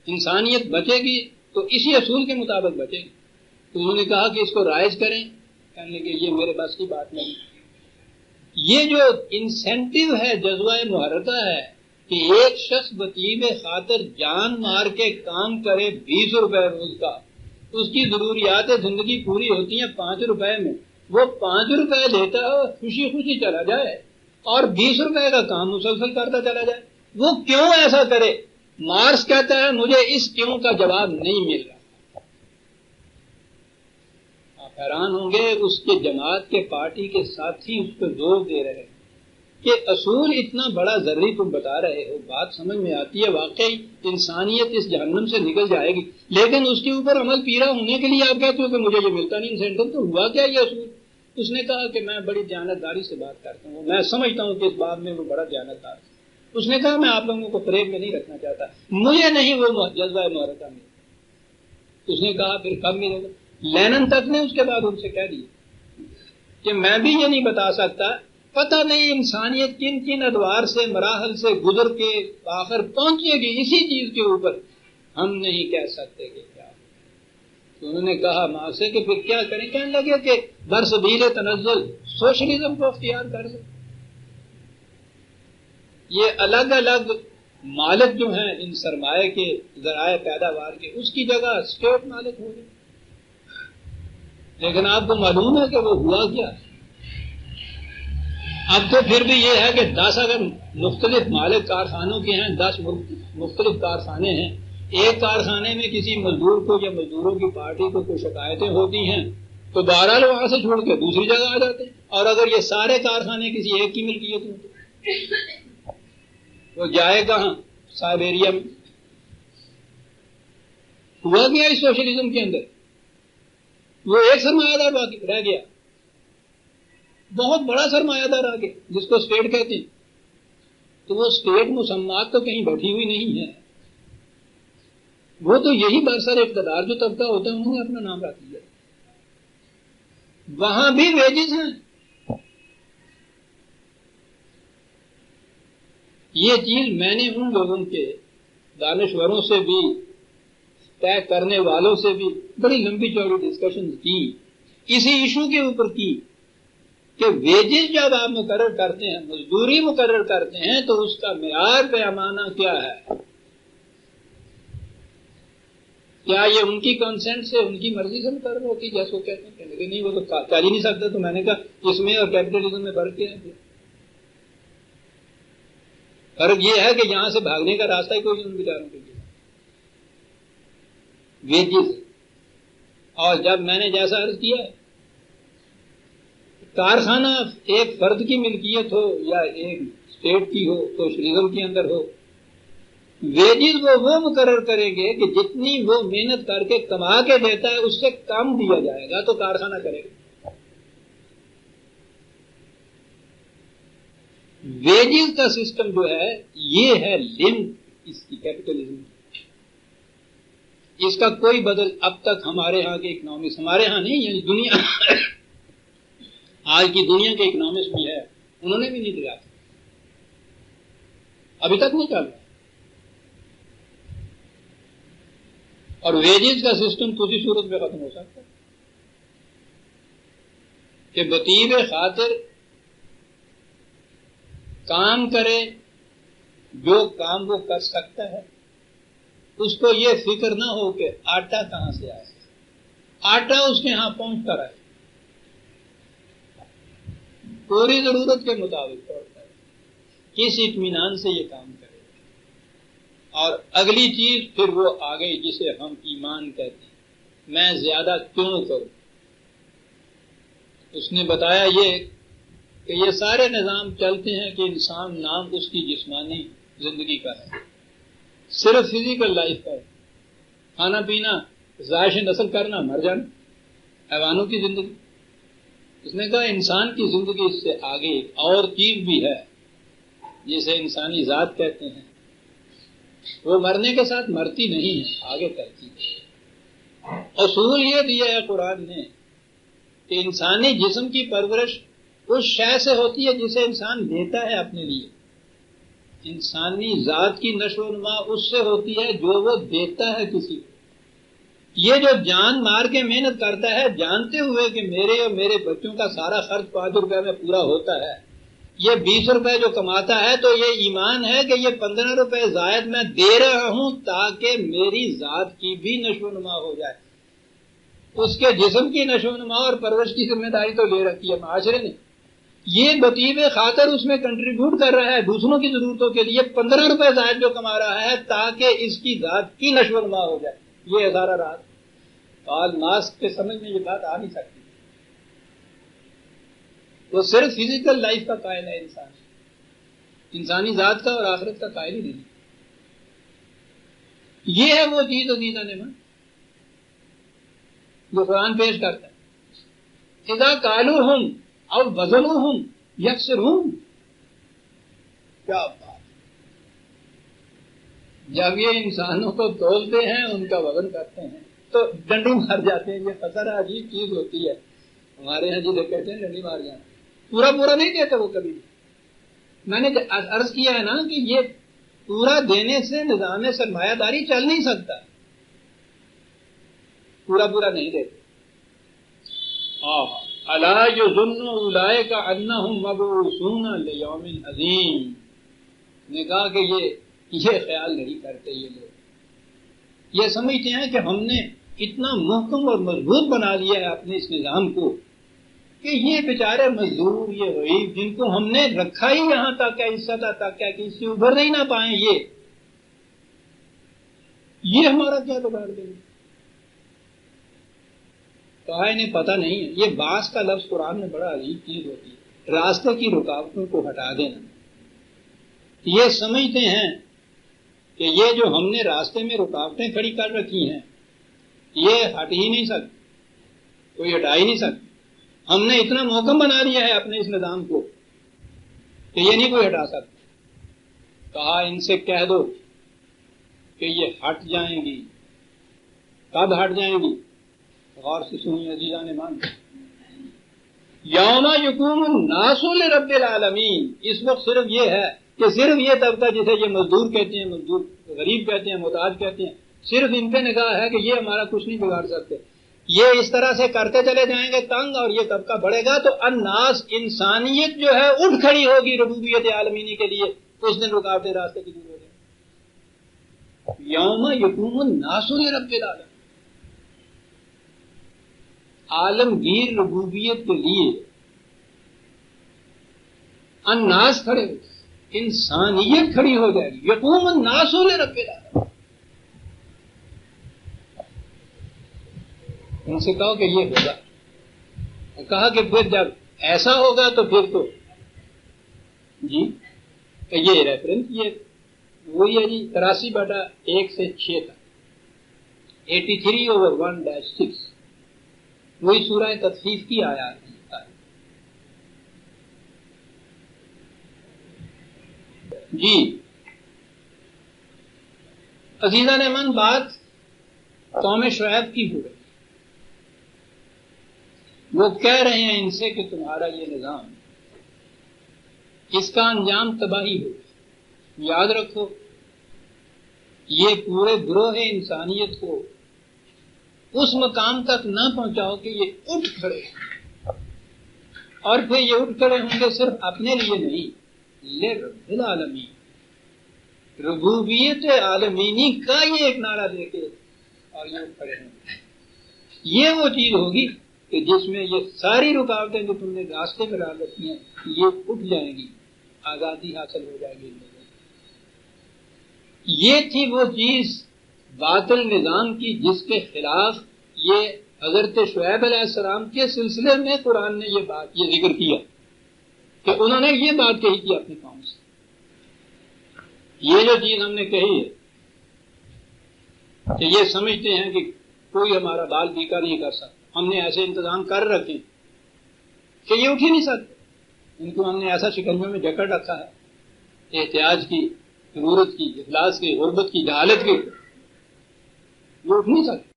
انسانیت بچے گی تو اسی اصول کے مطابق بچے گی. تو انہوں نے کہا کہ اس کو رائج کریں، کہنے کہ یہ میرے بس کی بات نہیں. یہ جو انسینٹیو ہے، جذبہ محرکہ ہے کہ ایک شخص بطیب خاطر جان مار کے کام کرے 20 روپے روز کا، اس کی ضروریات زندگی پوری ہوتی ہیں 5 روپے میں، وہ 5 روپے دیتا ہے خوشی خوشی چلا جائے اور 20 روپے کا کام مسلسل کرتا چلا جائے. وہ کیوں ایسا کرے؟ مارکس کہتا ہے مجھے اس کیوں کا جواب نہیں مل رہا. آپ حیران ہوں گے، اس کے جماعت کے پارٹی کے ساتھی اس کو زور دے رہے ہیں کہ اصول اتنا بڑا ضروری تم بتا رہے ہو، بات سمجھ میں آتی ہے، واقعی انسانیت اس جہنم سے نکل جائے گی، لیکن اس کے اوپر عمل پیرا ہونے کے لیے آپ کہتے ہو کہ مجھے یہ ملتا نہیں انسینٹو. تو ہوا کیا یہ اصول؟ اس نے کہا کہ میں بڑی دیانتداری سے بات کرتا ہوں، میں سمجھتا ہوں کہ اس بات میں وہ بڑا دیانتدار ہے. اس نے کہا میں آپ لوگوں کو فریب میں نہیں رکھنا چاہتا، مجھے نہیں وہ جذبہ محرکہ میں. اس نے کہا پھر کب ملے گا؟ لینن تک نے اس کے بعد ان سے کہہ دیا کہ میں بھی یہ نہیں بتا سکتا، پتہ نہیں انسانیت کن کن ادوار سے مراحل سے گزر کے آخر پہنچے گی اسی چیز کے اوپر، ہم نہیں کہہ سکتے کہ کیا. تو انہوں نے کہا ماں سے کہ پھر کیا کریں؟ کہنے لگے کہ برسبیل تنزل سوشلزم کو اختیار کر دیں. یہ الگ الگ مالک جو ہیں ان سرمایہ کے ذرائع پیداوار کے، اس کی جگہ اسٹیٹ مالک ہو گئے. لیکن آپ کو معلوم ہے کہ وہ ہوا کیا؟ اب تو پھر بھی یہ ہے کہ 10 اگر مختلف مالک کارخانوں کے ہیں، 10 مختلف کارخانے ہیں، ایک کارخانے میں کسی مزدور کو یا مزدوروں کی پارٹی کو کوئی شکایتیں ہوتی ہیں تو بہرحال وہاں سے چھوڑ کے دوسری جگہ آ جاتے ہیں. اور اگر یہ سارے کارخانے کسی ایک کی ملکیت ہوں وہ جائے کہاں؟ سائبیریا میں. ہوا گیا اس سوشلزم کے اندر وہ ایک سرمایہ دار باقی رہ گیا، بہت بڑا سرمایہ دار آ گیا جس کو اسٹیٹ کہتے ہیں. تو وہ اسٹیٹ مسمات تو کہیں بیٹھی ہوئی نہیں ہے، وہ تو یہی برسر اقتدار جو طبقہ ہوتا ہے انہوں نے اپنا نام رکھ دیا. وہاں بھی ویجز ہیں. یہ چیز میں نے ان لوگوں کے دانشوروں سے بھی طے کرنے والوں سے بھی بڑی لمبی چوڑی ڈسکشن کی، اسی ایشو کے اوپر کی کہ ویجز جب آپ مقرر کرتے ہیں، مزدوری مقرر کرتے ہیں، تو اس کا معیار پیمانہ کیا ہے؟ کیا یہ ان کی کنسنٹ سے، ان کی مرضی سے مقرر ہوتی جیسے وہ کہتے ہیں؟ لیکن نہیں، وہ تو کر ہی نہیں سکتا. تو میں نے کہا اس میں اور کیپٹلزم میں فرق کیا ہے؟ فرق یہ ہے کہ یہاں سے بھاگنے کا راستہ ہی کوئی ان بیچاروں کے لیے ویجز. اور جب میں نے جیسا عرض کیا کارخانہ ایک فرد کی ملکیت ہو یا ایک اسٹیٹ کی ہو، سوشلزم کے اندر ہو، ویجز وہ مقرر کریں گے کہ جتنی وہ محنت کر کے کما کے دیتا ہے اس سے کم دیا جائے گا تو کارخانہ کرے گا. ویجز کا سسٹم جو ہے یہ ہے لنک اس کی کیپٹلزم. اس کا کوئی بدل اب تک ہمارے ہاں کے اکنامکس، ہمارے ہاں نہیں یعنی دنیا آج کی دنیا کے اکنامکس بھی ہے، انہوں نے بھی نہیں دیا، ابھی تک نہیں چل رہا. اور ویجز کا سسٹم کسی صورت میں ختم ہو سکتا ہے کہ بطیب خاطر کام کرے، جو کام وہ کر سکتا ہے، اس کو یہ فکر نہ ہو کہ آٹا کہاں سے آئے، آٹا اس کے ہاں پہنچتا رہے، پوری ضرورت کے مطابق پہنچتا رہے، کس اطمینان سے یہ کام کرے. اور اگلی چیز پھر وہ آ گئی جسے ہم ایمان کہتے ہیں، میں زیادہ کیوں کروں. اس نے بتایا یہ کہ یہ سارے نظام چلتے ہیں کہ انسان نام اس کی جسمانی زندگی کا ہے، صرف فزیکل لائف کا ہے، کھانا پینا، زائش نسل کرنا، مر جانا، حیوانوں کی زندگی. اس نے کہا انسان کی زندگی اس سے آگے ایک اور چیز بھی ہے جسے انسانی ذات کہتے ہیں، وہ مرنے کے ساتھ مرتی نہیں ہے، آگے کرتی ہے. اصول یہ دیا ہے قرآن نے کہ انسانی جسم کی پرورش اس شے سے ہوتی ہے جسے انسان دیتا ہے اپنے لیے. انسانی ذات کی نشو و نما اس سے ہوتی ہے جو وہ دیتا ہے کسی کو. یہ جو جان مار کے محنت کرتا ہے جانتے ہوئے کہ میرے اور میرے بچوں کا سارا خرچ 5 روپے میں پورا ہوتا ہے، یہ 20 روپے جو کماتا ہے تو یہ ایمان ہے کہ یہ 15 روپے زائد میں دے رہا ہوں تاکہ میری ذات کی بھی نشو و نما ہو جائے. اس کے جسم کی نشو و نما اور پرورش کی ذمہ داری تو لے رکھی ہے معاشرے نے. یہ بطیب خاطر اس میں کنٹریبیوٹ کر رہا ہے دوسروں کی ضرورتوں کے لیے 15 روپے زائد جو کما رہا ہے تاکہ اس کی ذات کی نشو و نما ہو جائے. یہ ہزارہ رات ناس کے سمجھ میں یہ بات آ نہیں سکتی. وہ صرف فزیکل لائف کا قائل ہے انسان، انسانی ذات کا اور آخرت کا قائل ہی نہیں. یہ ہے وہ چیز عزیزہ نعمت جو قرآن پیش کرتا ہے. اذا قالوہم او وزنوہم یکسرون. کیا بات! جب یہ انسانوں کو تولتے ہیں ان کا وزن کرتے ہیں تو ڈنڈی مار جاتے ہیں. یہ خطرہ عجیب چیز ہوتی ہے. ہمارے یہاں جسے کہتے ہیں ڈنڈی مار جانا، پورا نہیں دیتے وہ کبھی بھی. میں نے عرض کیا ہے نا کہ یہ پورا دینے سے نظام سرمایہ داری چل نہیں سکتا. پورا نہیں دیتے. الا یظن اولئک انہم مبعوثون لیوم عظیم. نے کہا کہ یہ خیال نہیں کرتے یہ لوگ. یہ سمجھتے ہیں کہ ہم نے اتنا محکم اور مضبوط بنا لیا ہے اپنے اس نظام کو کہ یہ بیچارے مزدور، یہ غریب جن کو ہم نے رکھا ہی یہاں تک ہے اس سطح تک ہے کہ اس سے ابھر نہیں نہ پائیں، یہ ہمارا کیا بگاڑ دیں گے. کہا انہیں پتہ نہیں ہے. یہ باس کا لفظ قرآن میں بڑا عجیب چیز ہوتی ہے. راستے کی رکاوٹوں کو ہٹا دینا. یہ سمجھتے ہیں کہ یہ جو ہم نے راستے میں رکاوٹیں کھڑی کر رکھی ہیں یہ ہٹ ہی نہیں سکتی، کوئی ہٹا ہی نہیں سکتی. ہم نے اتنا محکم بنا لیا ہے اپنے اس نظام کو کہ یہ نہیں کوئی ہٹا سکتا. کہا ان سے کہہ دو کہ یہ ہٹ جائیں گی. کب ہٹ جائیں گی؟ غور سے سنیے عزیزان مان. یوم یقوم الناس لرب العالمین. اس وقت صرف یہ ہے کہ صرف یہ طبقہ جسے یہ مزدور کہتے ہیں، مزدور غریب کہتے ہیں، محتاج کہتے ہیں، صرف ان پہ نگاہ ہے کہ یہ ہمارا کچھ نہیں بگاڑ سکتے. یہ اس طرح سے کرتے چلے جائیں گے تنگ، اور یہ طبقہ بڑھے گا تو الناس انسانیت جو ہے اٹھ کھڑی ہوگی ربوبیت عالمینی کے لیے. اس دن رکاوٹیں راستے کی دور ہو جائیں. یوم یقوم الناس لرب العالمین. عالمگیر ربوبیت کے لیے الناس کھڑے ہو، انسانیت کھڑی ہو جائے گی. یقوم الناس لرب العالمین. ان سے کہو کہ یہ ہوگا. کہا کہ پھر جب ایسا ہوگا تو پھر تو جی یہ ریفرنس یہ وہی ہے جی 83/1 سے 6 تک 83/1-6 وہی سورہ تطفیف کی آیات ہے. جی عزیزان من، بات قوم شعیب کی ہو رہی. وہ کہہ رہے ہیں ان سے کہ تمہارا یہ نظام اس کا انجام تباہی ہو. یاد رکھو یہ پورے گروہ انسانیت کو اس مقام تک نہ پہنچاؤ کہ یہ اٹھ کھڑے، اور پھر یہ اٹھ کھڑے ہوں گے صرف اپنے لیے نہیں، لرب العالمین. ربوبیت عالمینی کا یہ ایک نعرہ دے کے اور یہ اٹھ کھڑے ہوں گے. یہ وہ چیز ہوگی کہ جس میں یہ ساری رکاوٹیں جو تم نے راستے میں ڈال رکھی ہیں یہ اٹھ جائیں گی، آزادی حاصل ہو جائے گی. یہ تھی وہ چیز باطل نظام کی جس کے خلاف یہ حضرت شعیب علیہ السلام کے سلسلے میں قرآن نے یہ ذکر کیا کہ انہوں نے یہ بات کہی تھی اپنے قوم سے. یہ جو چیز ہم نے کہی ہے کہ یہ سمجھتے ہیں کہ کوئی ہمارا بال بیکا نہیں کر سکتا. ہم نے ایسے انتظام کر رکھے کہ یہ اٹھ ہی نہیں سکتے. ان کو ہم نے ایسا شکنجوں میں جکڑ رکھا ہے، احتیاج کی، ضرورت کی، افلاس کی، غربت کی، جہالت کی، یہ اٹھ نہیں سکتے.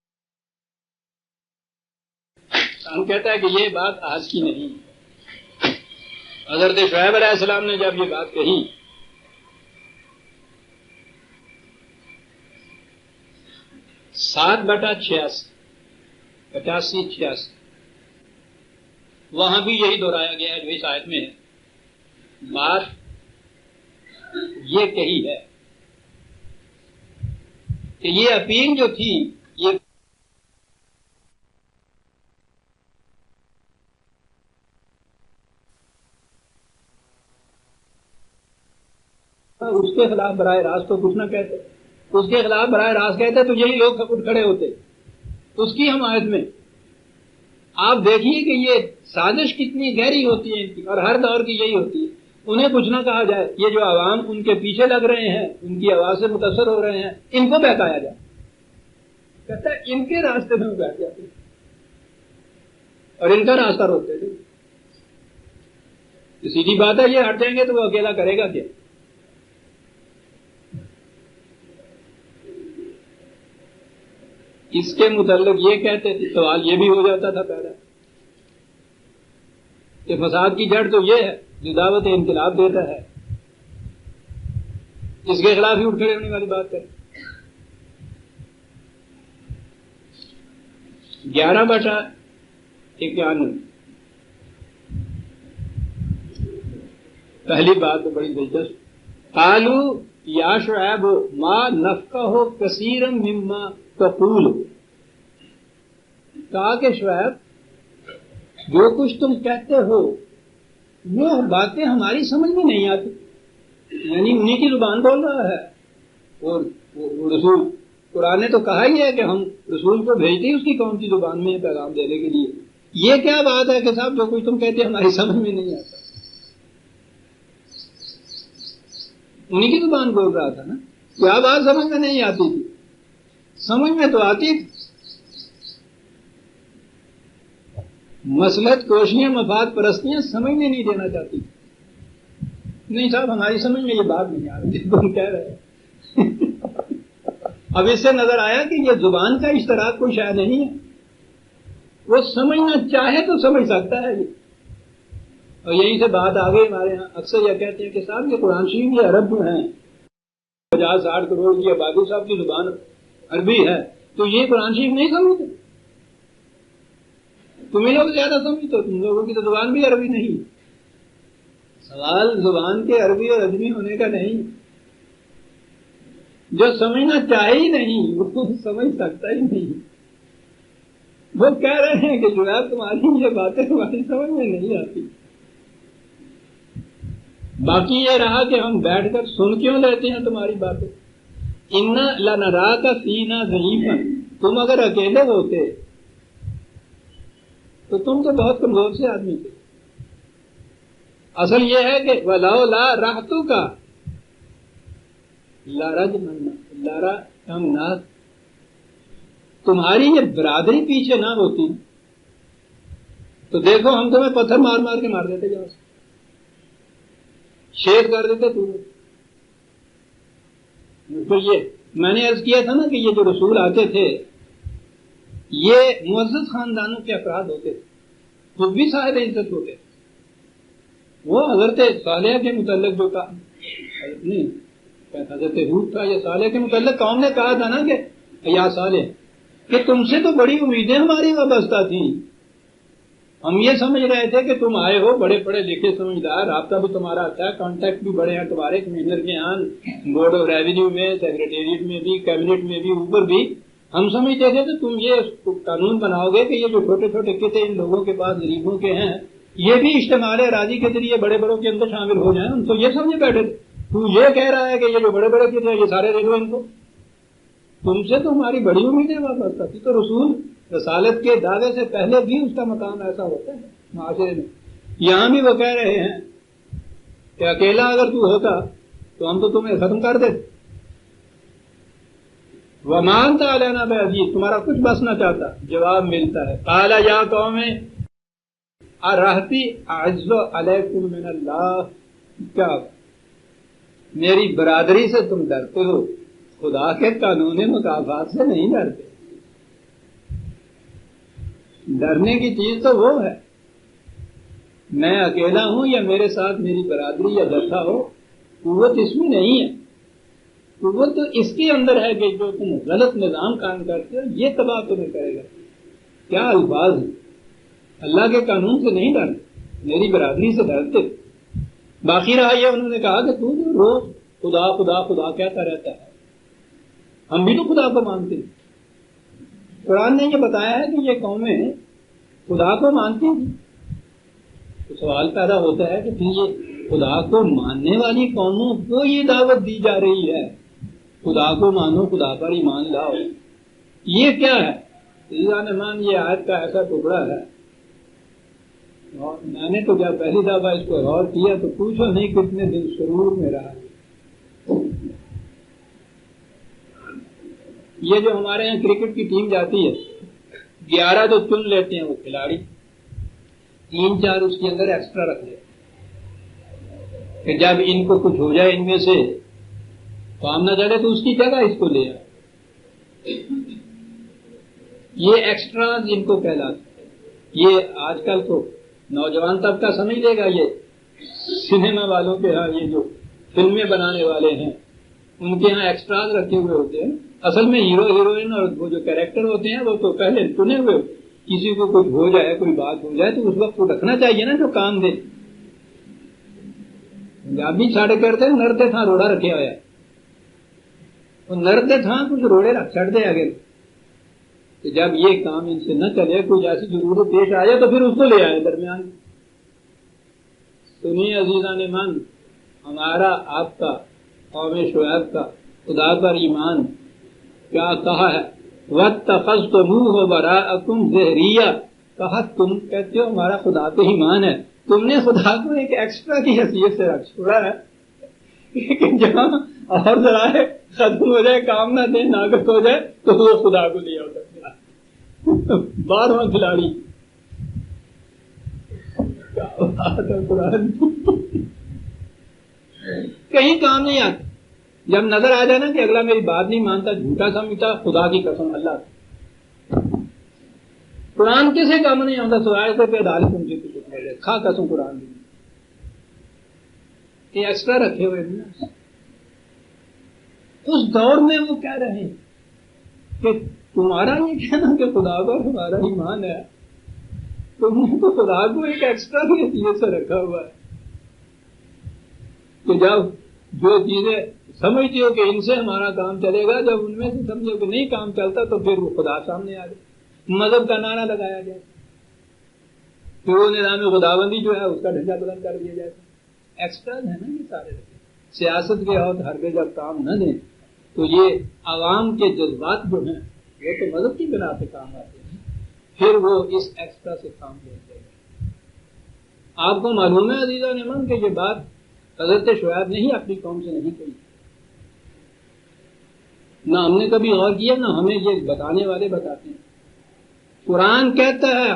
انسان کہتا ہے کہ یہ بات آج کی نہیں. حضرت شعیب علیہ السلام نے جب یہ بات کہی 7/86 85-86 وہاں بھی یہی دہرایا گیا ہے جو اس آیت میں ہے. بات یہ کہی ہے کہ یہ اپیل جو تھی یہ اس کے خلاف براہ راست تو کچھ نہ کہتے, اس کے خلاف براہ راست کہتے تو یہی لوگ اٹھ کھڑے ہوتے اس کی حمایت میں. آپ دیکھیے کہ یہ سازش کتنی گہری ہوتی ہے ان کی, اور ہر دور کی یہی ہوتی ہے. انہیں کچھ نہ کہا جائے, یہ جو عوام ان کے پیچھے لگ رہے ہیں, ان کی آواز سے متاثر ہو رہے ہیں, ان کو بہکایا جائے. کہتا ہے ان کے راستے میں بیٹھ جاتے اور ان کا راستہ روکتے تھے. سیدھی بات ہے, یہ ہٹ جائیں گے تو وہ اکیلا کرے گا کیا؟ اس کے متعلق یہ کہتے تھے, سوال یہ بھی ہو جاتا تھا پیدا کہ فساد کی جڑ تو یہ ہے جو دعوت انقلاب دیتا ہے, اس کے خلاف ہی اٹھ کھڑے ہونے والی بات کریں. 11/91 پہلی بات تو بڑی دلچسپ. قالوا یا شعیب ما نفقہ کثیرا مما تقول, کہا کہ شعیب جو کچھ تم کہتے ہو وہ باتیں ہماری سمجھ میں نہیں آتی. یعنی انہی کی زبان بول رہا ہے, اور رسول قرآن نے تو کہا ہی ہے کہ ہم رسول کو بھیجتے ہی اس کی قوم کی زبان میں پیغام دینے کے لیے. یہ کیا بات ہے کہ صاحب جو کچھ تم کہتے ہماری سمجھ میں نہیں آتا؟ انہی کی زبان بول رہا تھا نا. کیا بات سمجھ میں نہیں آتی تھی؟ سمجھ میں تو آتی تھی. مصلحت کوشیاں مفاد پرستیاں سمجھ میں نہیں دینا چاہتی. نہیں صاحب ہماری سمجھ میں یہ بات نہیں آ رہی تم کہہ رہے ہیں. اب اس سے نظر آیا کہ یہ زبان کا اشتراک کوئی شاید نہیں ہے. وہ سمجھنا چاہے تو سمجھ سکتا ہے یہ. اور یہیں سے بات آ گئی ہمارے یہاں. اکثر یہ کہتے ہیں کہ صاحب یہ قرآن شریف یہ عرب جو ہیں 50-60 کروڑ کی آبادی, صاحب کی زبان عربی ہے, تو یہ قرآن شریف نہیں سمجھتے. تمہیں لوگ زیادہ سمجھتے, تم لوگوں کی تو زبان بھی عربی نہیں. سوال زبان کے عربی اور عجمی ہونے کا نہیں. جو سمجھنا چاہے ہی نہیں وہ سمجھ سکتا ہی نہیں. وہ کہہ رہے ہیں کہ جو ہے تمہاری یہ باتیں تمہاری سمجھ میں نہیں آتی. باقی یہ رہا کہ ہم بیٹھ کر سن کیوں لیتے ہیں تمہاری باتیں. انا لنراک فینا ضعیفا, تم اگر اکیلے ہوتے تو تم تو بہت کمزور سے آدمی تھے. اصل یہ ہے کہ ولولا رحتک لرجمناک, تمہاری یہ برادری پیچھے نہ ہوتی تو دیکھو ہم تمہیں پتھر مار مار کے مار دیتے, جاؤ شیر کر دیتے تو. یہ میں نے عرض کیا تھا نا کہ یہ جو رسول آتے تھے یہ معزز خاندانوں کے افراد ہوتے تھے, خود بھی صاحب عزت ہوتے تھے. وہ حضرت صالح کے متعلق جو کہا نہیں, حضرت ہود تھا یا صالح کے متعلق قوم نے کہا تھا نا کہ یا صالح کہ تم سے تو بڑی امیدیں ہماری وابستہ تھیں. ہم یہ سمجھ رہے تھے کہ تم آئے ہو بڑے پڑھے لکھے سمجھدار, رابطہ بھی تمہارا اچھا ہے, کانٹیکٹ بھی بڑے ہیں تمہارے کمشنر کے یہاں, بورڈ آف ریونیو میں, سیکریٹریٹ میں بھی, کیبنٹ میں بھی, اوپر بھی. ہم سمجھتے تھے کہ تم یہ قانون بناؤ گے کہ یہ جو چھوٹے چھوٹے قطعے ان لوگوں کے پاس غریبوں کے ہیں یہ بھی اشتمال اراضی کے ذریعے بڑے بڑوں کے اندر شامل ہو جائیں. ہم تو یہ سمجھے بیٹھے تھے. تو یہ کہہ رہا ہے کہ یہ جو بڑے بڑے قطعے ہیں یہ سارے دے دو ان کو. تم سے تو ہماری بڑی امیدیں وابستہ تھی. تو رسول رسالت کے دعوے سے پہلے بھی اس کا مقام ایسا ہوتا ہے معاشرے میں. یہاں بھی وہ کہہ رہے ہیں کہ اکیلا اگر تو ہوتا تو ہم تو تمہیں ختم کر دیتے. وَمَا عَلَيْنَا بِعَزِيزٍ, تمہارا کچھ بس نہ چاہتا. جواب ملتا ہے قَالَ يَا قَوْمِ أَرَهْطِي أَعِزُّ عَلَيْكُم مِّنَ اللَّهِ, کیا میری برادری سے تم ڈرتے ہو, خدا کے قانون مکافات سے نہیں ڈرتے. ڈرنے کی چیز تو وہ ہے، میں اکیلا ہوں یا میرے ساتھ میری برادری یا جتھا ہو، قوت اس میں نہیں ہے. قوت تو اس کے اندر ہے کہ جو تم غلط نظام قائم کرتے ہو یہ تباہ تمہیں کرے گا. کیا الفاظ ہیں، اللہ کے قانون سے نہیں ڈرتے، میری برادری سے ڈرتے. باقی رہا یہ انہوں نے کہا کہ تو جو روز خدا خدا خدا کہتا رہتا ہے، ہم بھی تو خدا کو مانتے ہیں. قرآن نے یہ بتایا ہے کہ یہ قومیں خدا کو مانتی ہیں. تو سوال پیدا ہوتا ہے کہ پھر یہ خدا کو ماننے والی قوموں کو یہ دعوت دی جا رہی ہے خدا کو مانو، خدا پر ایمان لاؤ، یہ کیا ہے؟ ایمان یہ آیت کا ایسا ٹکڑا ہے، اور میں نے تو جب پہلی دفعہ اس کو غور کیا تو پوچھو نہیں کتنے دن سرور میں رہا. یہ جو ہمارے یہاں کرکٹ کی ٹیم جاتی ہے 11 تو چن لیتے ہیں وہ کھلاڑی، 3-4 اس کے اندر ایکسٹرا رکھ لیتے کہ جب ان کو کچھ ہو جائے ان میں سے کام نہ چلے تو اس کی جگہ اس کو لے آئے. یہ ایکسٹرا ان کو کہلاتے. یہ آج کل تو نوجوان طبقہ سمجھ لے گا، یہ سنیما والوں کے ہاں یہ جو فلمیں بنانے والے ہیں ان کے ہاں ایکسٹراز رکھے ہوئے ہوتے ہیں. اصل میں ہیرو ہیروئن اور وہ جو کیریکٹر ہوتے ہیں وہ تو پہلے چنے ہوئے ہوتے. کسی کو کچھ ہو جائے، کوئی بات ہو جائے تو اس وقت کو رکھنا چاہیے نا جو کام دے. پنجابی چھاڑے کرتے نردے تھا روڑا رکھے ہوا ہے، نردے تھا کچھ روڑے چڑھ دے آگے. کہ جب یہ کام ان سے نہ چلے، کوئی ایسی ضرورت پیش آ جائے تو پھر اس کو لے آئے درمیان. سنیے عزیزان من، ہمارا آپ کا قوم شعیب کا خدا پر ایمان کیا کہا ہے؟ وَاتَّخَذْتُمُوهُ وَرَاءَكُمْ ظِهْرِيًّا. کہا تم کہتے ہو ہمارا خدا پہ ایمان ہے، تم نے خدا کو ایک ایکسٹرا کی حیثیت سے رکھ چھوڑا ہے کہ جہاں اور ذرا ختم ہو جائے، کام نہ دے، ناقص ہو جائے تو وہ خدا کو لے آتا. 12واں کھلاڑی کہیں کام نہیں آتا. جب نظر آ جائے نا کہ اگلا میری بات نہیں مانتا، جھوٹا سمجھتا، خدا کی قسم اللہ قرآن کسے کام نہیں آتا سوائے سے پہ ڈال تم سے کچھ ملے کھا قسم قرآن کی. یہ ایکسٹرا رکھے ہوئے ہیں. اس دور میں وہ کہہ رہے ہیں کہ تمہارا یہ کہنا کہ خدا پر ہمارا ایمان ہے، تم نے تو خدا کو ایک ایکسٹرا کی حیثیت سے رکھا ہوا ہے. کہ جب جو چیزیں سمجھتی ہو کہ ان سے ہمارا کام چلے گا، جب ان میں سے سمجھو کہ نہیں کام چلتا تو پھر وہ خدا سامنے آ جائے. مذہب کا نعرہ لگایا جائے، پھر وہ نظام خداوندی جو ہے اس کا ڈھنڈا بلند کر دیا جائے. ایکسٹرا ہے نا یہ سارے. سیاست کے اور حربے جب کام نہ دیں تو یہ عوام کے جذبات جو ہیں وہ تو مذہب کی بنا پہ کام آتے ہیں، پھر وہ اس ایکسٹرا سے کام لیتے ہیں. آپ کو معلوم ہے عزیزان من کہ یہ بات حضرت شعیب نے ہی اپنی قوم سے نہیں کہی، نہ ہم نے کبھی غور کیا، نہ ہمیں یہ بتانے والے بتاتے ہیں. قرآن کہتا ہے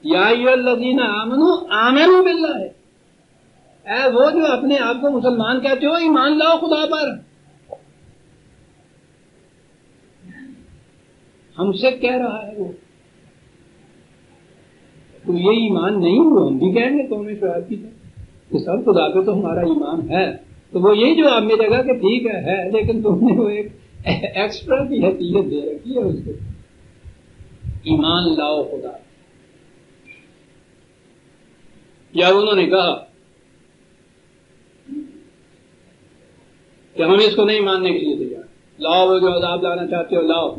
یا ایھا الذین آمنوا آمنوا باللہ، اے وہ جو اپنے آپ کو مسلمان کہتے ہو ایمان لاؤ خدا پر. ہم سے کہہ رہا ہے وہ، تو یہ ایمان نہیں وہ ہم بھی کہیں گے قوم شعیب کی کہ سب خدا پہ تو ہمارا ایمان ہے. تو وہ یہی جو آپ نے جگہ کہ ٹھیک ہے لیکن تم نے وہ ایک ایکسٹرا کی حیثیت دے رکھی ہے اس کو. ایمان لاؤ خدا. یا انہوں نے کہا کہ ہم اس کو نہیں ماننے کے لیے تیار، لاؤ وہ جو عذاب لانا چاہتے ہو لاؤ.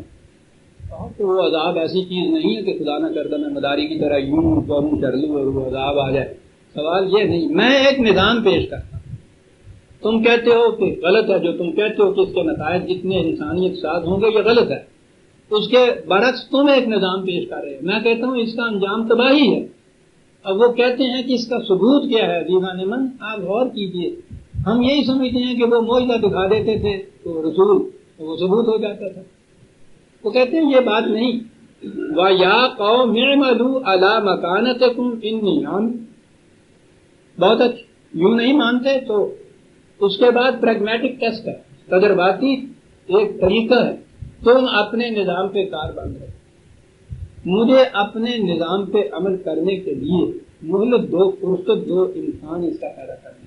تو وہ عذاب ایسی چیز نہیں ہے کہ خدا نہ کردہ میں مداری کی طرح یوں کروں چڑھ لوں اور وہ عذاب آ جائے. سوال یہ نہیں، میں ایک نظام پیش کرتا ہوں، تم کہتے ہو کہ غلط ہے، جو تم کہتے ہو کہ اس کے نتائج جتنے انسانیت ساتھ ہوں گے یہ غلط ہے، اس کے برعکس تم ایک نظام پیش کر رہے ہو. میں کہتا ہوں اس کا انجام تباہی ہے. اب وہ کہتے ہیں کہ اس کا ثبوت کیا ہے. عزیزان من آپ غور کیجئے، ہم یہی سمجھتے ہیں کہ وہ معجزہ دکھا دیتے تھے تو رسول وہ ثبوت ہو جاتا تھا. وہ کہتے ہیں یہ بات نہیں. وَيَا قَوْمِ اعْمَلُوا عَلَىٰ مَكَانَتِكُمْ إِنِّي عَامِلٌ. بہت اچھا، یوں نہیں مانتے تو اس کے بعد پریگمیٹک ٹیسٹ ہے، تجرباتی ایک طریقہ ہے، تم اپنے نظام پہ کار بند رہو. مجھے اپنے نظام پہ عمل کرنے کے لیے مہلت دو، فرصت دو، انسان اس کا پیدا کرنا.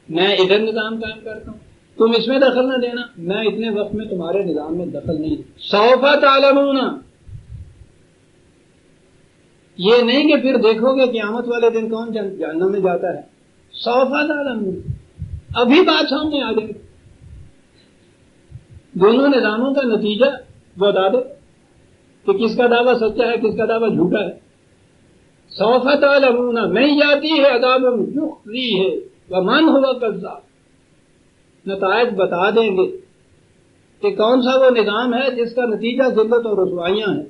میں ادھر نظام قائم کرتا ہوں، تم اس میں دخل نہ دینا، میں اتنے وقت میں تمہارے نظام میں دخل نہیں. سوف تعلمون، یہ نہیں کہ پھر دیکھو گے قیامت والے دن کون جہنم میں جاتا ہے. سوف تعلمون، ابھی بات سامنے آ جائے. دونوں نظاموں کا نتیجہ بتا دو کہ کس کا دعویٰ سچا ہے، کس کا دعویٰ جھوٹا ہے. سوف تعلمون من یاتی ہے عذاب یخزی ہے ومن هو کذاب. نتائج بتا دیں گے کہ کون سا وہ نظام ہے جس کا نتیجہ ذلت اور رسوائیاں ہیں.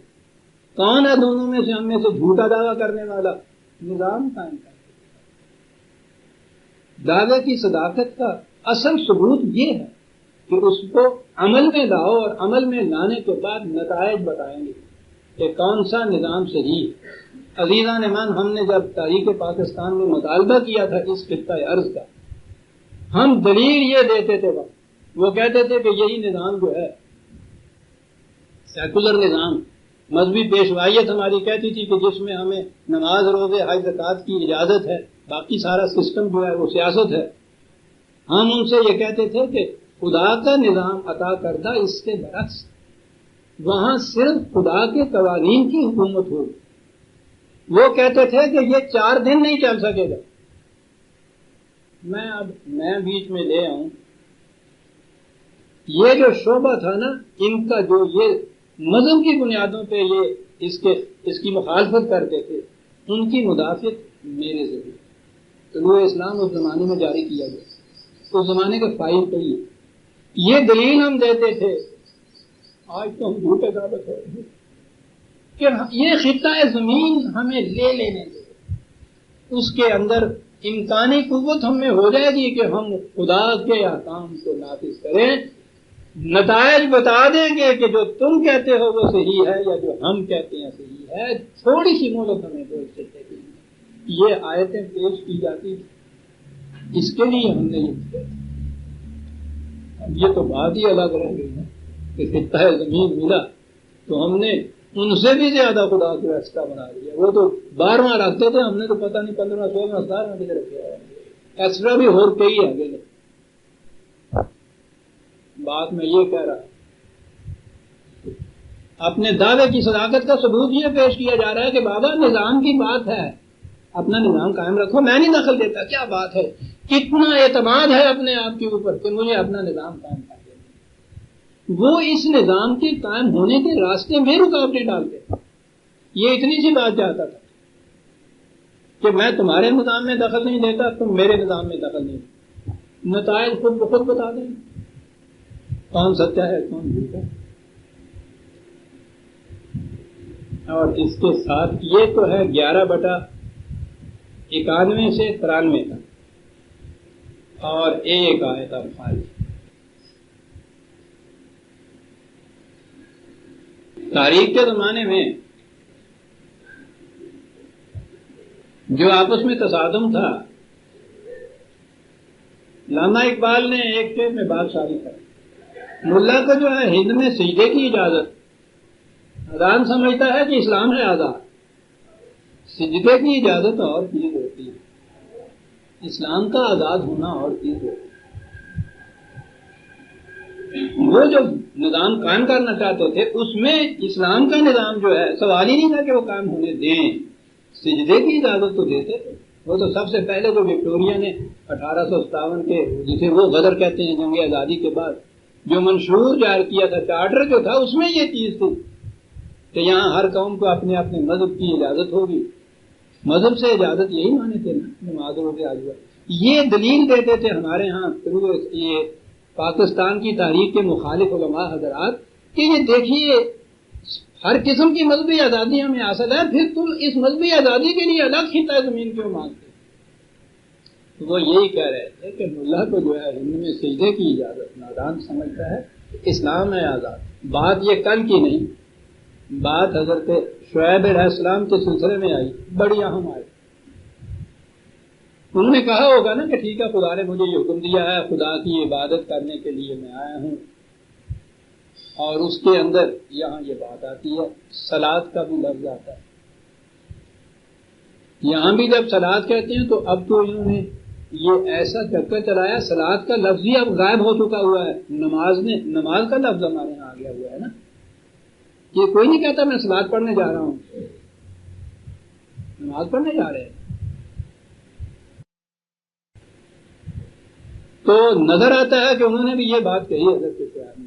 کون ہے دونوں میں سے ہم میں سے جھوٹا دعویٰ کرنے والا؟ نظام قائم کرنے. دعوے کی صداقت کا اصل ثبوت یہ ہے کہ اس کو عمل میں لاؤ، اور عمل میں لانے کے بعد نتائج بتائیں گے کہ کون سا نظام صحیح ہے. عزیزان ایمان، ہم نے جب تاریخ پاکستان میں مطالبہ کیا تھا اس خطہ ارض کا، ہم دلیل یہ دیتے تھے، وہ کہتے تھے کہ یہی نظام جو ہے سیکولر نظام، مذہبی پیشوائیت ہماری کہتی تھی کہ جس میں ہمیں نماز، روزے، حج، زکوٰۃ کی اجازت ہے، باقی سارا سسٹم جو ہے وہ سیاست ہے. ہم ان سے یہ کہتے تھے کہ خدا کا نظام عطا کردہ اس کے برعکس، وہاں صرف خدا کے قوانین کی حکومت ہوگی. وہ کہتے تھے کہ یہ 4 دن نہیں چل سکے گا. میں بیچ میں لے آؤں، یہ جو شعبہ تھا نا، ان کا جو یہ مذہب کی بنیادوں پہ یہ اس کی مخالفت کرتے تھے، ان کی مدافعت میرے ذریعے طلوع اسلام اس زمانے میں جاری کیا گیا. اس زمانے کے فائل پہ یہ دلیل ہم دیتے تھے. آج تو ہم جھوٹے ثابت ہو رہے ہیں کہ یہ خطہ زمین ہمیں لے لینے دے، اس کے اندر امکانی قوت ہم میں ہو جائے گی کہ ہم خدا کے احکام کو نافذ کریں. نتائج بتا دیں گے کہ جو تم کہتے ہو وہ صحیح ہے یا جو ہم کہتے ہیں صحیح ہے. تھوڑی سی مہلت ہمیں دو. اس سے یہ آیتیں پیش کی جاتی تھی، اس کے لیے ہم نے یہ کیا. اب یہ تو بات ہی الگ رہ گئی ہے کہ خطہ زمین ملا تو ہم نے ان سے بھی زیادہ خدا کو ایکسٹرا بنا دیا. وہ تو 12واں رکھتے تھے، ہم نے تو پتہ نہیں 15واں 16واں 17واں کدھر رکھا ہے. ایکسٹرا بھی اور کئی ہے آگے. بات میں یہ کہہ رہا، اپنے دعوے کی صداقت کا ثبوت یہ پیش کیا جا رہا ہے کہ بابا نظام کی بات ہے، اپنا نظام قائم رکھو، میں نہیں دخل دیتا. کیا بات ہے، کتنا اعتماد ہے اپنے آپ کے اوپر کہ مجھے اپنا نظام قائم کر دینا. وہ اس نظام کے قائم ہونے کے راستے میں رکاوٹیں ڈالتے. یہ اتنی سی بات چاہتا تھا کہ میں تمہارے نظام میں دخل نہیں دیتا، تم میرے نظام میں دخل نہیں دیتا. نتائج خود بخود بتا دیں کون سچا ہے کون جھوٹا ہے. اور اس کے ساتھ یہ تو ہے 11/91 سے 93 تک اور ایک آیت الفاظ. تاریخ کے زمانے میں جو آپس میں تصادم تھا، علامہ اقبال نے ایک شعر میں بات ساری کر. ملا کو جو ہے ہند میں سجدے کی اجازت، اذان سمجھتا ہے کہ اسلام ہے آزاد. سجدے کی اجازت اور چیز ہوتی ہے، اسلام کا آزاد ہونا اور چیز ہوتی ہے. وہ جو نظام قائم کرنا چاہتے تھے اس میں اسلام کا نظام جو ہے سوال ہی نہیں تھا کہ وہ قائم ہونے دیں. سجدے کی اجازت تو دیتے تھے. وہ تو سب سے پہلے جو وکٹوریا نے 1857 کے جسے وہ غدر کہتے ہیں جنگ آزادی کے بعد جو منشور جاری کیا تھا، چارٹر جو تھا، اس میں یہ چیز تھی کہ یہاں ہر قوم کو اپنے اپنے مذہب کی اجازت ہوگی. مذہب سے اجازت یہی مانے تھے نا نماز روزے حج. یہ دلیل دیتے تھے ہمارے ہاں یہ پاکستان کی تاریخ کے مخالف علماء حضرات کہ یہ دیکھیے ہر قسم کی مذہبی آزادی ہمیں حاصل ہے، پھر تم اس مذہبی آزادی کے لیے الگ خطہ زمین کیوں مانگتے؟ وہ یہی کہہ رہے تھے کہ ملا کو جو ہے ہند میں سجدے کی اجازت نادان سمجھتا ہے، اسلام ہے آزاد. بات یہ کل کی نہیں، بات حضرت شعیب علیہ السلام کے سلسلے میں آئی، بڑی اہم آئی. انہوں نے کہا ہوگا نا کہ ٹھیک ہے خدا نے مجھے یہ حکم دیا ہے، خدا کی عبادت کرنے کے لیے میں آیا ہوں، اور اس کے اندر یہاں یہ بات آتی ہے، صلاۃ کا بھی لفظ آتا ہے. یہاں بھی جب صلاۃ کہتے ہیں تو اب تو انہوں نے یہ ایسا چکر چلایا، صلاۃ کا لفظ ہی اب غائب ہو چکا ہوا ہے. نماز کا لفظ ہمارے یہاں آ گیا ہوا ہے نا. یہ کوئی نہیں کہتا میں صلاۃ پڑھنے جا رہا ہوں، نماز پڑھنے جا رہے ہیں. تو نظر آتا ہے کہ انہوں نے بھی یہ بات کہی حضرت شیخ نے.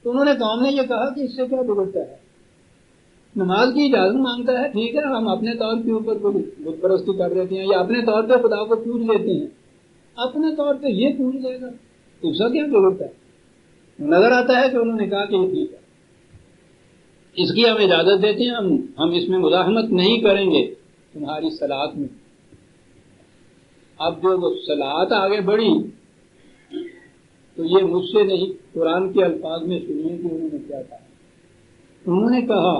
تو انہوں نے قوم نے یہ کہا کہ اس سے کیا بگڑتا ہے، نماز کی اجازت مانگتا ہے، ٹھیک ہے، ہم اپنے طور کے اوپر کوئی بت پرستی کر دیتے ہیں یا اپنے طور پہ خدا کو پوج لیتے ہیں، اپنے طور پہ یہ پوج لے گا تو اس کا کیا بگڑتا ہے. نظر آتا ہے کہ انہوں نے کہا کہ یہ ٹھیک ہے، اس کی ہم اجازت دیتے ہیں، ہم اس میں مزاحمت نہیں کریں گے تمہاری صلاۃ میں. اب جو وہ صلاۃ آگے بڑھی تو یہ مجھ سے نہیں، قرآن کے الفاظ میں سنیے کہ انہوں نے کیا کہا. انہوں نے کہا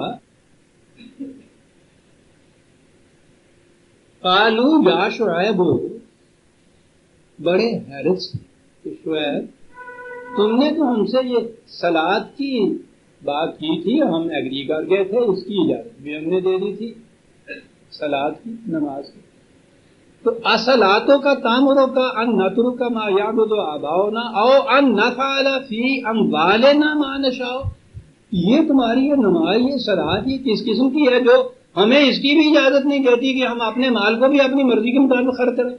قالوا یا شعیب، بڑے حیرت سے کہ شعیب تم نے تو ہم سے یہ صلاۃ کی بات کی تھی، ہم ایگری کر گئے تھے، اس کی اجازت بھی ہم نے دے دی تھی صلاۃ کی، نماز کی. تو اصلاتوں کا تامروں کا ان نترک ما یعبد آباؤنا او ان نفعل فی اموالنا ما نشاء، یہ تمہاری یہ نماز، یہ صلاۃ، یہ کس قسم کی ہے جو ہمیں اس کی بھی اجازت نہیں دیتی کہ ہم اپنے مال کو بھی اپنی مرضی کے مطابق خرچ کریں.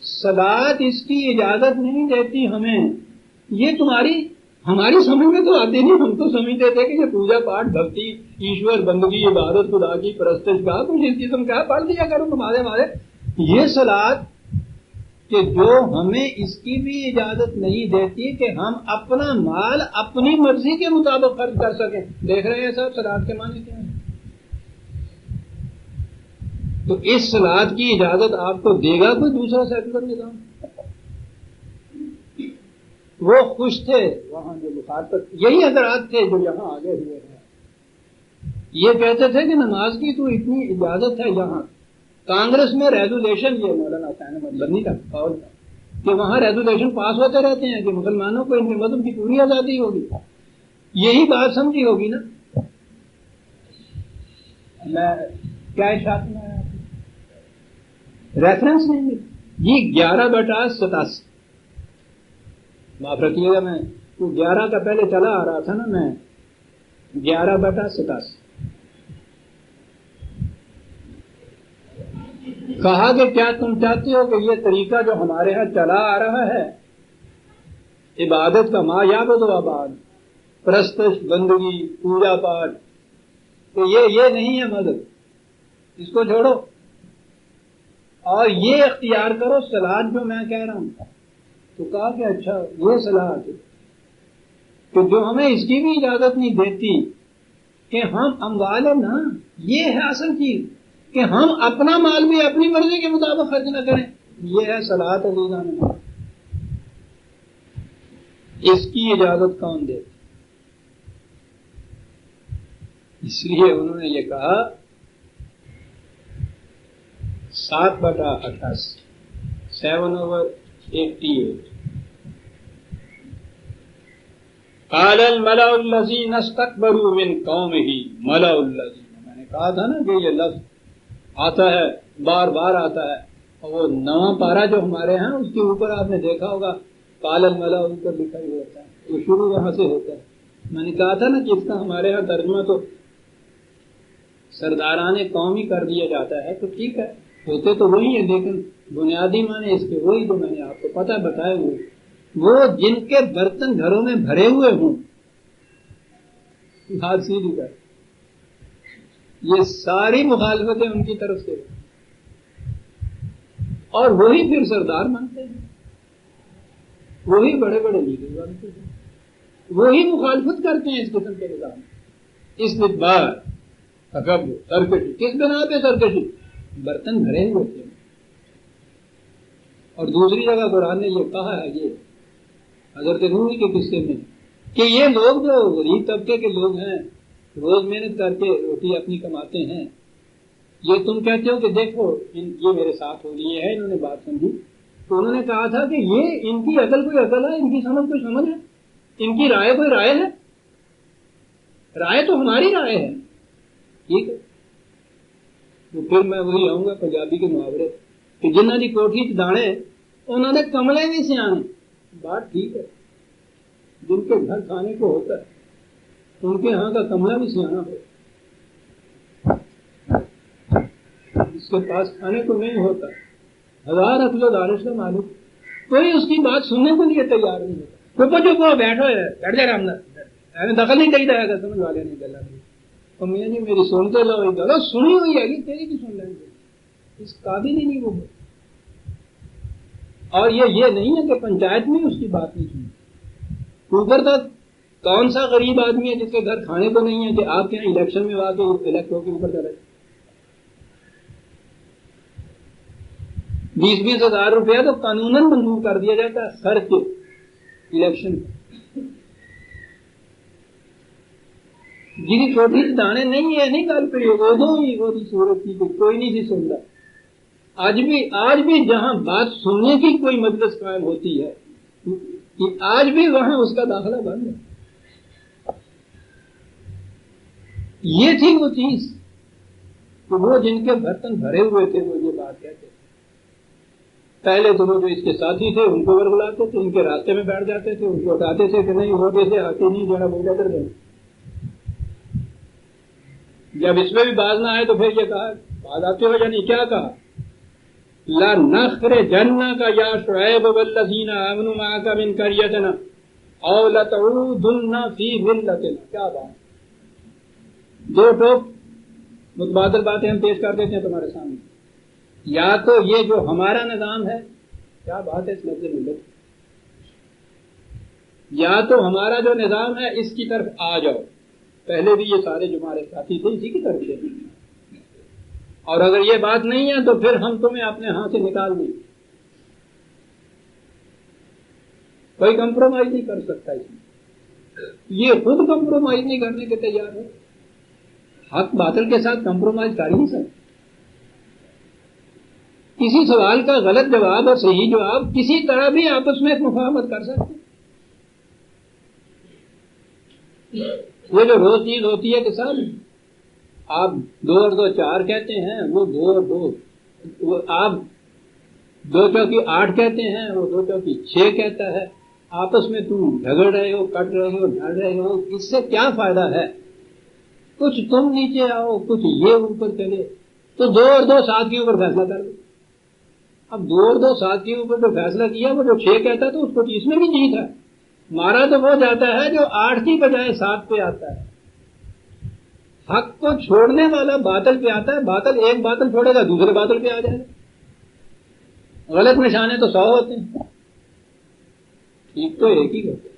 صلاۃ اس کی اجازت نہیں دیتی ہمیں. یہ ہماری سمجھ میں تو آتی نہیں. ہم تو سمجھتے تھے کہ یہ پوجا پاٹ، بھکتی، ایشور بندگی، عبادت، خدا کی پرستش کا کچھ اس قسم کا پڑھ دیا کرو تمہارے. یہ صلاۃ کہ جو ہمیں اس کی بھی اجازت نہیں دیتی کہ ہم اپنا مال اپنی مرضی کے مطابق خرچ کر سکیں. دیکھ رہے ہیں صاحب صلاۃ کے معنی کیا ہیں. تو اس صلاۃ کی اجازت آپ کو دے گا کوئی دوسرا سیکولر نظام؟ وہ خوش تھے وہاں جو مخاطب، یہی حضرات تھے جو یہاں آگے ہوئے ہیں. یہ کہتے تھے کہ نماز کی تو اتنی اجازت ہے یہاں. کانگریس میں ریزولیشن، یہ مولانا حسین احمد بنی کا قول ہے کہ وہاں ریزولیشن پاس ہوتے رہتے ہیں کہ مسلمانوں کو ان کے مذہب کی پوری آزادی ہوگی. یہی بات سمجھی ہوگی نا. میں کیا اشارت میں ریفرنس نہیں ملی. یہ 11/87، معاف رکھیے گا، میں 11 کا پہلے چلا آ رہا تھا نا، میں 11/87 کہا کہ کیا تم چاہتے ہو کہ یہ طریقہ جو ہمارے ہاں چلا آ رہا ہے عبادت کا، ما یعبد آباد، پرستش، بندگی، پوجا پاٹ، تو یہ نہیں ہے مذہب، اس کو چھوڑو اور یہ اختیار کرو صلاۃ جو میں کہہ رہا ہوں. تو کہا کہ اچھا یہ صلاۃ کہ جو ہمیں اس کی بھی اجازت نہیں دیتی کہ ہم اموال نا، یہ ہے اصل چیز کہ ہم اپنا مال بھی اپنی مرضی کے مطابق خرچ نہ کریں. یہ ہے صلاۃ عزیزان. اس کی اجازت کون دے؟ اس لیے انہوں نے یہ کہا 7/88 7/88 قال الملأ الذين استكبروا من قومه ملأ الذين، میں نے کہا تھا نا کہ یہ لفظ آتا ہے، بار بار آتا ہے، اور وہ نواں پارا جو ہمارے ہیں اس کے اوپر آپ نے دیکھا ہوگا قال الملأ اوپر لکھا ہی ہوتا ہے، وہ شروع وہاں سے ہوتا ہے. میں نے کہا تھا نا کہ اس کا ہمارے ہاں ترجمہ تو سرداران قومی کر دیا جاتا ہے، تو ٹھیک ہے، ہوتے تو وہی ہیں، لیکن بنیادی معنی اس کے وہی جو میں نے آپ کو پتہ بتائے ہوئے، وہ جن کے برتن گھروں میں بھرے ہوئے ہوں، ہاتھ سیدھی کر، یہ ساری مخالفتیں ان کی طرف سے، اور وہی پھر سردار بنتے ہیں، وہی بڑے بڑے لیڈر بنتے ہیں، وہی مخالفت کرتے ہیں اس قسم کے نظام. استدبار، تکبر، سرکشی. کس بنا پہ سرکشی؟ برتن بھرے ہوئے تھے. اور دوسری جگہ قرآن نے یہ کہا ہے، یہ حضرت نوح کے قصے میں، کہ یہ لوگ جو غریب طبقے کے لوگ ہیں، روز محنت کر کے روٹی اپنی کماتے ہیں، یہ تم کہتے ہو کہ دیکھو یہ میرے ساتھ ہو لیے ہے، انہوں نے بات سمجھی، تو انہوں نے کہا تھا کہ یہ ان کی عقل کوئی عقل ہے، ان کی سمجھ کوئی سمجھ ہے، ان کی رائے کوئی رائے ہے، رائے تو ہماری رائے ہے. ٹھیک ہے. تو پھر میں وہی آؤں گا پنجابی کے محاورے کہ جنہوں کی کوٹھی چ دانے انہوں نے کملے بھی سیانے. بات ٹھیک ہے، جن کے گھر کھانے کو ہوتا ہے ان کے ہاں کا کملہ بھی سیانا ہو، جس کے پاس کھانے کو نہیں ہوتا، ہزار عقل و دانش کا مالک، کوئی اس کی بات سننے کے لیے تیار نہیں ہوتا. چپ چپ بیٹھو ہے، بیٹھ جائے رام دخل نہیں چاہیے گا سمجھ والے نہیں گلا تو میاں جی میری سنتے لو گلو سنی ہوئی ہے کہ تیری کی سن لیں گے، اس قابل ہی نہیں وہ. اور یہ نہیں ہے کہ پنچایت میں اس کی بات نہیں سنی. اوپر تک کون سا غریب آدمی ہے جس کے گھر کھانے کو نہیں ہے کہ آپ کے یہاں الیکشن میں آ کے الیکٹ ہو کے اوپر چلے 20-20 ہزار روپیہ تو قانوناً منظور کر دیا جاتا ہے خرچ کے الیکشن. جی چھوٹی دانے نہیں ہے نہیں گل پہ وہ صورت کی کوئی نہیں سی سنتا. آج بھی جہاں بات سننے کی کوئی مجلس قائم ہوتی ہے کہ آج بھی وہاں اس کا داخلہ بند ہے. یہ تھی وہ چیز کہ وہ جن کے برتن بھرے ہوئے تھے وہ یہ بات کہتے تھے. پہلے تو وہ جو اس کے ساتھی تھے ان کو ورگلاتے تھے، ان کے راستے میں بیٹھ جاتے تھے، ان کو ہٹاتے تھے کہ نہیں وہ جیسے آتے نہیں جو ہے وہ کر دیں. جب اس میں بھی باز نہ آئے تو پھر یہ کہا باز آتے ہو یعنی کیا کہا لا نخر جنہ کا یا شعیب والذین آمنوا معک من قریتنا او لتعودن فی ملتنا. کیا بات، دو ٹوک متبادل باتیں ہم پیش کر دیتے ہیں تمہارے سامنے. یا تو یہ جو ہمارا نظام ہے، کیا بات ہے اس لفظ ملت، یا تو ہمارا جو نظام ہے اس کی طرف آ جاؤ. پہلے بھی یہ سارے جو ہمارے ساتھی تھے اسی کی طرف سے، اور اگر یہ بات نہیں ہے تو پھر ہم تمہیں اپنے ہاں سے نکال دیں. کوئی کمپرومائز نہیں کر سکتا اس میں، یہ خود کمپرومائز نہیں کرنے کے تیار ہے. حق باطل کے ساتھ کمپرومائز کر ہی نہیں سکتے. کسی سوال کا غلط جواب اور صحیح جواب کسی طرح بھی آپس میں مفاہمت کر سکتے. یہ جو روز چیز ہوتی ہے کہ صاحب آپ 2 اور 2 4 کہتے ہیں، وہ 2 اور 2 آپ 2 چوکی 8 کہتے ہیں، وہ 2 چوکی 6 کہتا ہے، آپس میں تم جھگڑ رہے ہو، کٹ رہے ہو، ڈھڑ رہے ہو، اس سے کیا فائدہ ہے؟ کچھ تم نیچے آؤ، کچھ یہ اوپر چلے، تو 2 اور 2 7 کے اوپر فیصلہ کر دو. اب 2 اور 2 7 کے اوپر جو فیصلہ کیا وہ جو 6 کہتا تو اس کو اس میں بھی جیت ہے. مارا تو وہ جاتا ہے جو 8 کی بجائے 7 پہ آتا ہے. حق کو چھوڑنے والا باطل پہ آتا ہے، باطل ایک باطل چھوڑے گا دوسرے باطل پہ آ جائے گا. غلط نشانے تو 100 ہوتے ہیں، ٹھیک تو ایک ہی ہوتے ہیں.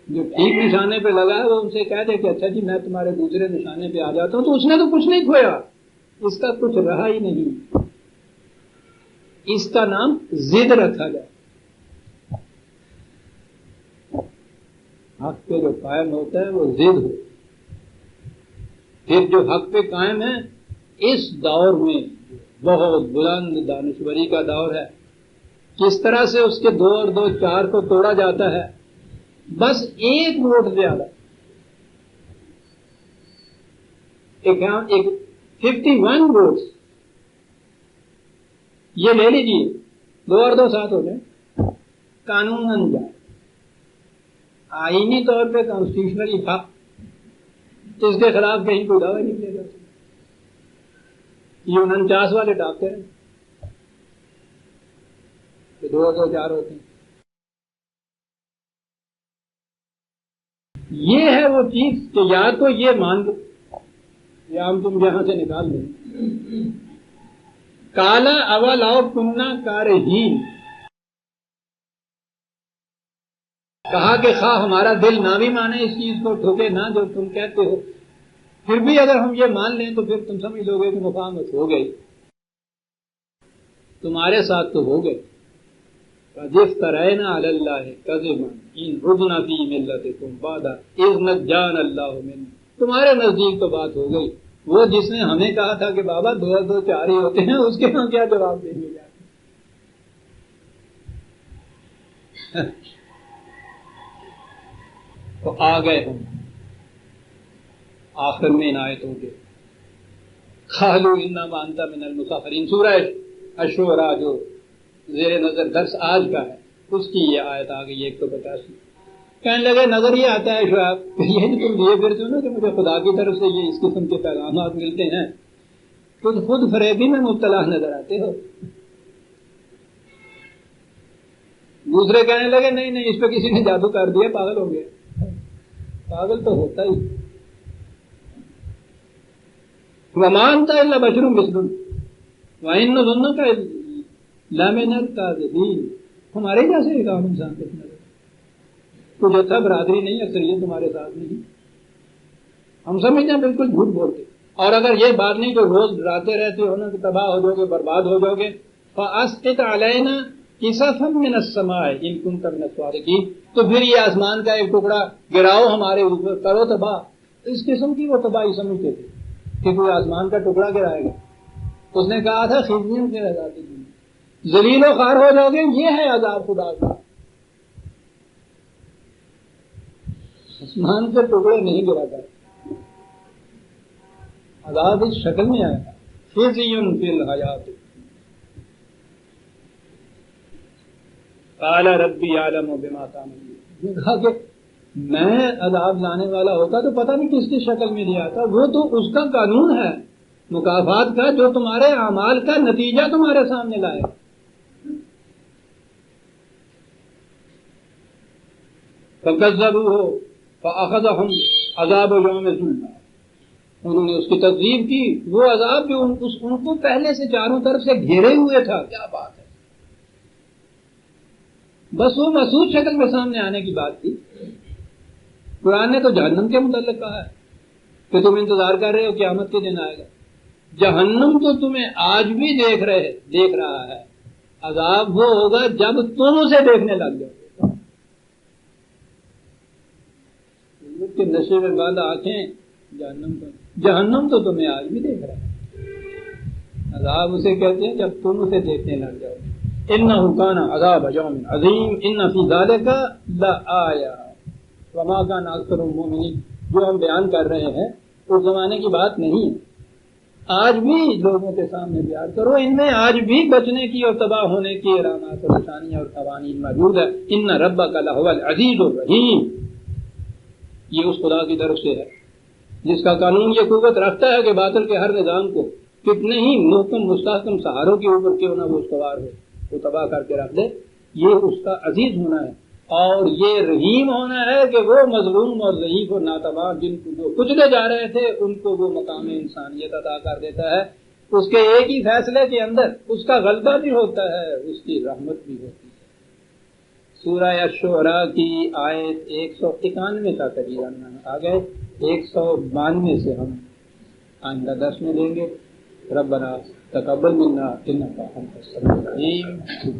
جو ٹھیک نشانے پہ لگا ہے وہ ان سے کہہ دے کہ اچھا جی میں تمہارے دوسرے نشانے پہ آ جاتا ہوں، تو اس نے تو کچھ نہیں کھویا، اس کا کچھ رہا ہی نہیں. اس کا نام ضد رکھا جائے. حق پہ جو قائم ہوتا ہے وہ ضد ہو. پھر جو حق پہ قائم ہے اس دور میں بہت بلند دانشوری کا دور ہے. کس طرح سے اس کے 2 اور 2 4 کو توڑا جاتا ہے، بس 1 ووٹ زیادہ. ایک 51 ووٹ یہ لے لیجیے، 2 اور 2 7 ہو جائے، قانون جائے. آئینی طور پہ کانسٹیٹیوشنلی حق، اس کے خلاف کہیں کوئی دعوی نہیں کیا جا سکتا. یہ 49 والے ڈاکٹر ہیں کہ 2 اور 2 4 ہوتے ہیں. یہ ہے وہ چیز کہ یا تو یہ مان لو یا ہم تم یہاں سے نکال دیں. کالا اولاؤ کننا کارہین، کہا کہ خواہ ہمارا دل نہ بھی مانے اس چیز کو، ٹھوکے نہ جو تم کہتے ہو، پھر بھی اگر ہم یہ مان لیں تو پھر تم سمجھ لو گے کہ مفاہمت ہو گئی، تمہارے ساتھ تو ہو گئی. فَجِفْتَرَيْنَا عَلَى اللَّهِ كَذِبًا إِنْ عُدْنَا فِي مِلَّتِكُمْ بَعْدَ إِذْ نَجَّانَا اللَّهُ مِنْهُ. تمہارے نزدیک تو بات ہو گئی. وہ جس نے ہمیں کہا تھا کہ بابا 2 اور 2 4 ہی ہوتے ہیں، اس کے ہم کیا جواب دیں گے؟ تو آ گئے ہم آخر میں ان آیتوں کے قالوا انما انت من المسافرین. سورہ الشعراء جو زیر نظر درس آج کا ہے اس کی یہ آیت آ گئی 185. کہنے لگے نظر یہ آتا ہے شعیب یہ تم لیے پھرتے ہو نا کہ مجھے خدا کی طرف سے یہ اس قسم کے پیغامات ملتے ہیں تو خود فریبی میں مبتلا نظر آتے ہو. دوسرے کہنے لگے نہیں اس پہ کسی نے جادو کر دیا پاگل ہو گیا. پاگل تو ہوتا ہی. وما انت الا بشر مثلنا وان نظنك لمن الكاذبين. ہمارے جیسے ایک عام انسان کتنا کوئی جتھا برادری نہیں اکثریت تمہارے ساتھ نہیں. ہم سمجھتے ہیں بالکل جھوٹ بولتے. اور اگر یہ بات نہیں تو روز ڈراتے رہتے ہو نا کہ تباہ ہو جاؤ گے برباد ہو جاؤ گے. فاسقط علینا کسفا من السماء ان كنت من الصادقین. تو پھر یہ آسمان کا ایک ٹکڑا گراؤ ہمارے اوپر کرو تباہ. اس قسم کی وہ تباہی سمجھتے تھے کہ کوئی آسمان کا ٹکڑا گرائے گا. اس نے کہا تھا خزیوں کے عذاب ذلیل و خوار ہو جاؤ گے. یہ ہے عذاب خدا کا. آسمان سے ٹکڑے نہیں گرا کرتے. عذاب اس شکل میں آیا خزی فی الحیات. قال ربی اعلم بما تعملون. کہا کہ میں عذاب لانے والا ہوتا تو پتہ نہیں کس کی شکل میں لیا تھا. وہ تو اس کا قانون ہے مکافات کا جو تمہارے اعمال کا نتیجہ تمہارے سامنے لائے. فکذبوہ فاخذہم عذاب یوم الظلہ. انہوں نے اس کی تکذیب کی. وہ عذاب جو ان کو پہلے سے چاروں طرف سے گھیرے ہوئے تھا. کیا بات ہے. بس وہ محسوس شکل میں سامنے آنے کی بات تھی. قرآن نے تو جہنم کے متعلق کہا ہے کہ تم انتظار کر رہے ہو قیامت کے دن آئے گا. جہنم تو تمہیں آج بھی دیکھ رہا ہے. عذاب وہ ہوگا جب تم اسے دیکھنے لگ جاؤ. کے نشے میں بند آنکھیں جہنم تو تمہیں آج بھی دیکھ رہا ہے. عذاب اسے کہتے ہیں جب تم اسے دیکھنے لگ جاؤ. انہ کان عذاب یوم عظیم ان فی ذلک لآیہ وما کان اکثر المؤمنین. جو ہم بیان کر رہے ہیں اس زمانے کی بات نہیں ہے. آج بھی لوگوں کے سامنے بیان کرو. ان میں آج بھی بچنے کی اور تباہ ہونے کی علامات اور نشانیاں اور قوانین موجود ہے. ان ربک لہو العزیز الرحیم. یہ اس خدا کی طرف سے ہے جس کا قانون یہ قوت رکھتا ہے کہ باطل کے ہر نظام کو کتنے ہی محکم مستحکم سہاروں کے اوپر کیوں نہ وہ استوار ہو وہ تباہ کر کے رکھ دے. یہ اس کا عزیز ہونا ہے اور یہ رحیم ہونا ہے کہ وہ مظلوم اور ضعیف اور ناتوان جن کو جو کچلے جا رہے تھے ان کو وہ مقام انسانیت عطا کر دیتا ہے. اس کے ایک ہی فیصلے کے اندر اس کا غلبہ بھی ہوتا ہے اس کی رحمت بھی ہوتی ہے. سورہ الشعراء کی آیت 191 تک تقریباً آ گئے. 192 سے ہم آئندہ درس میں لیں گے. ربنا تقبل منا انک انت السمیع العلیم.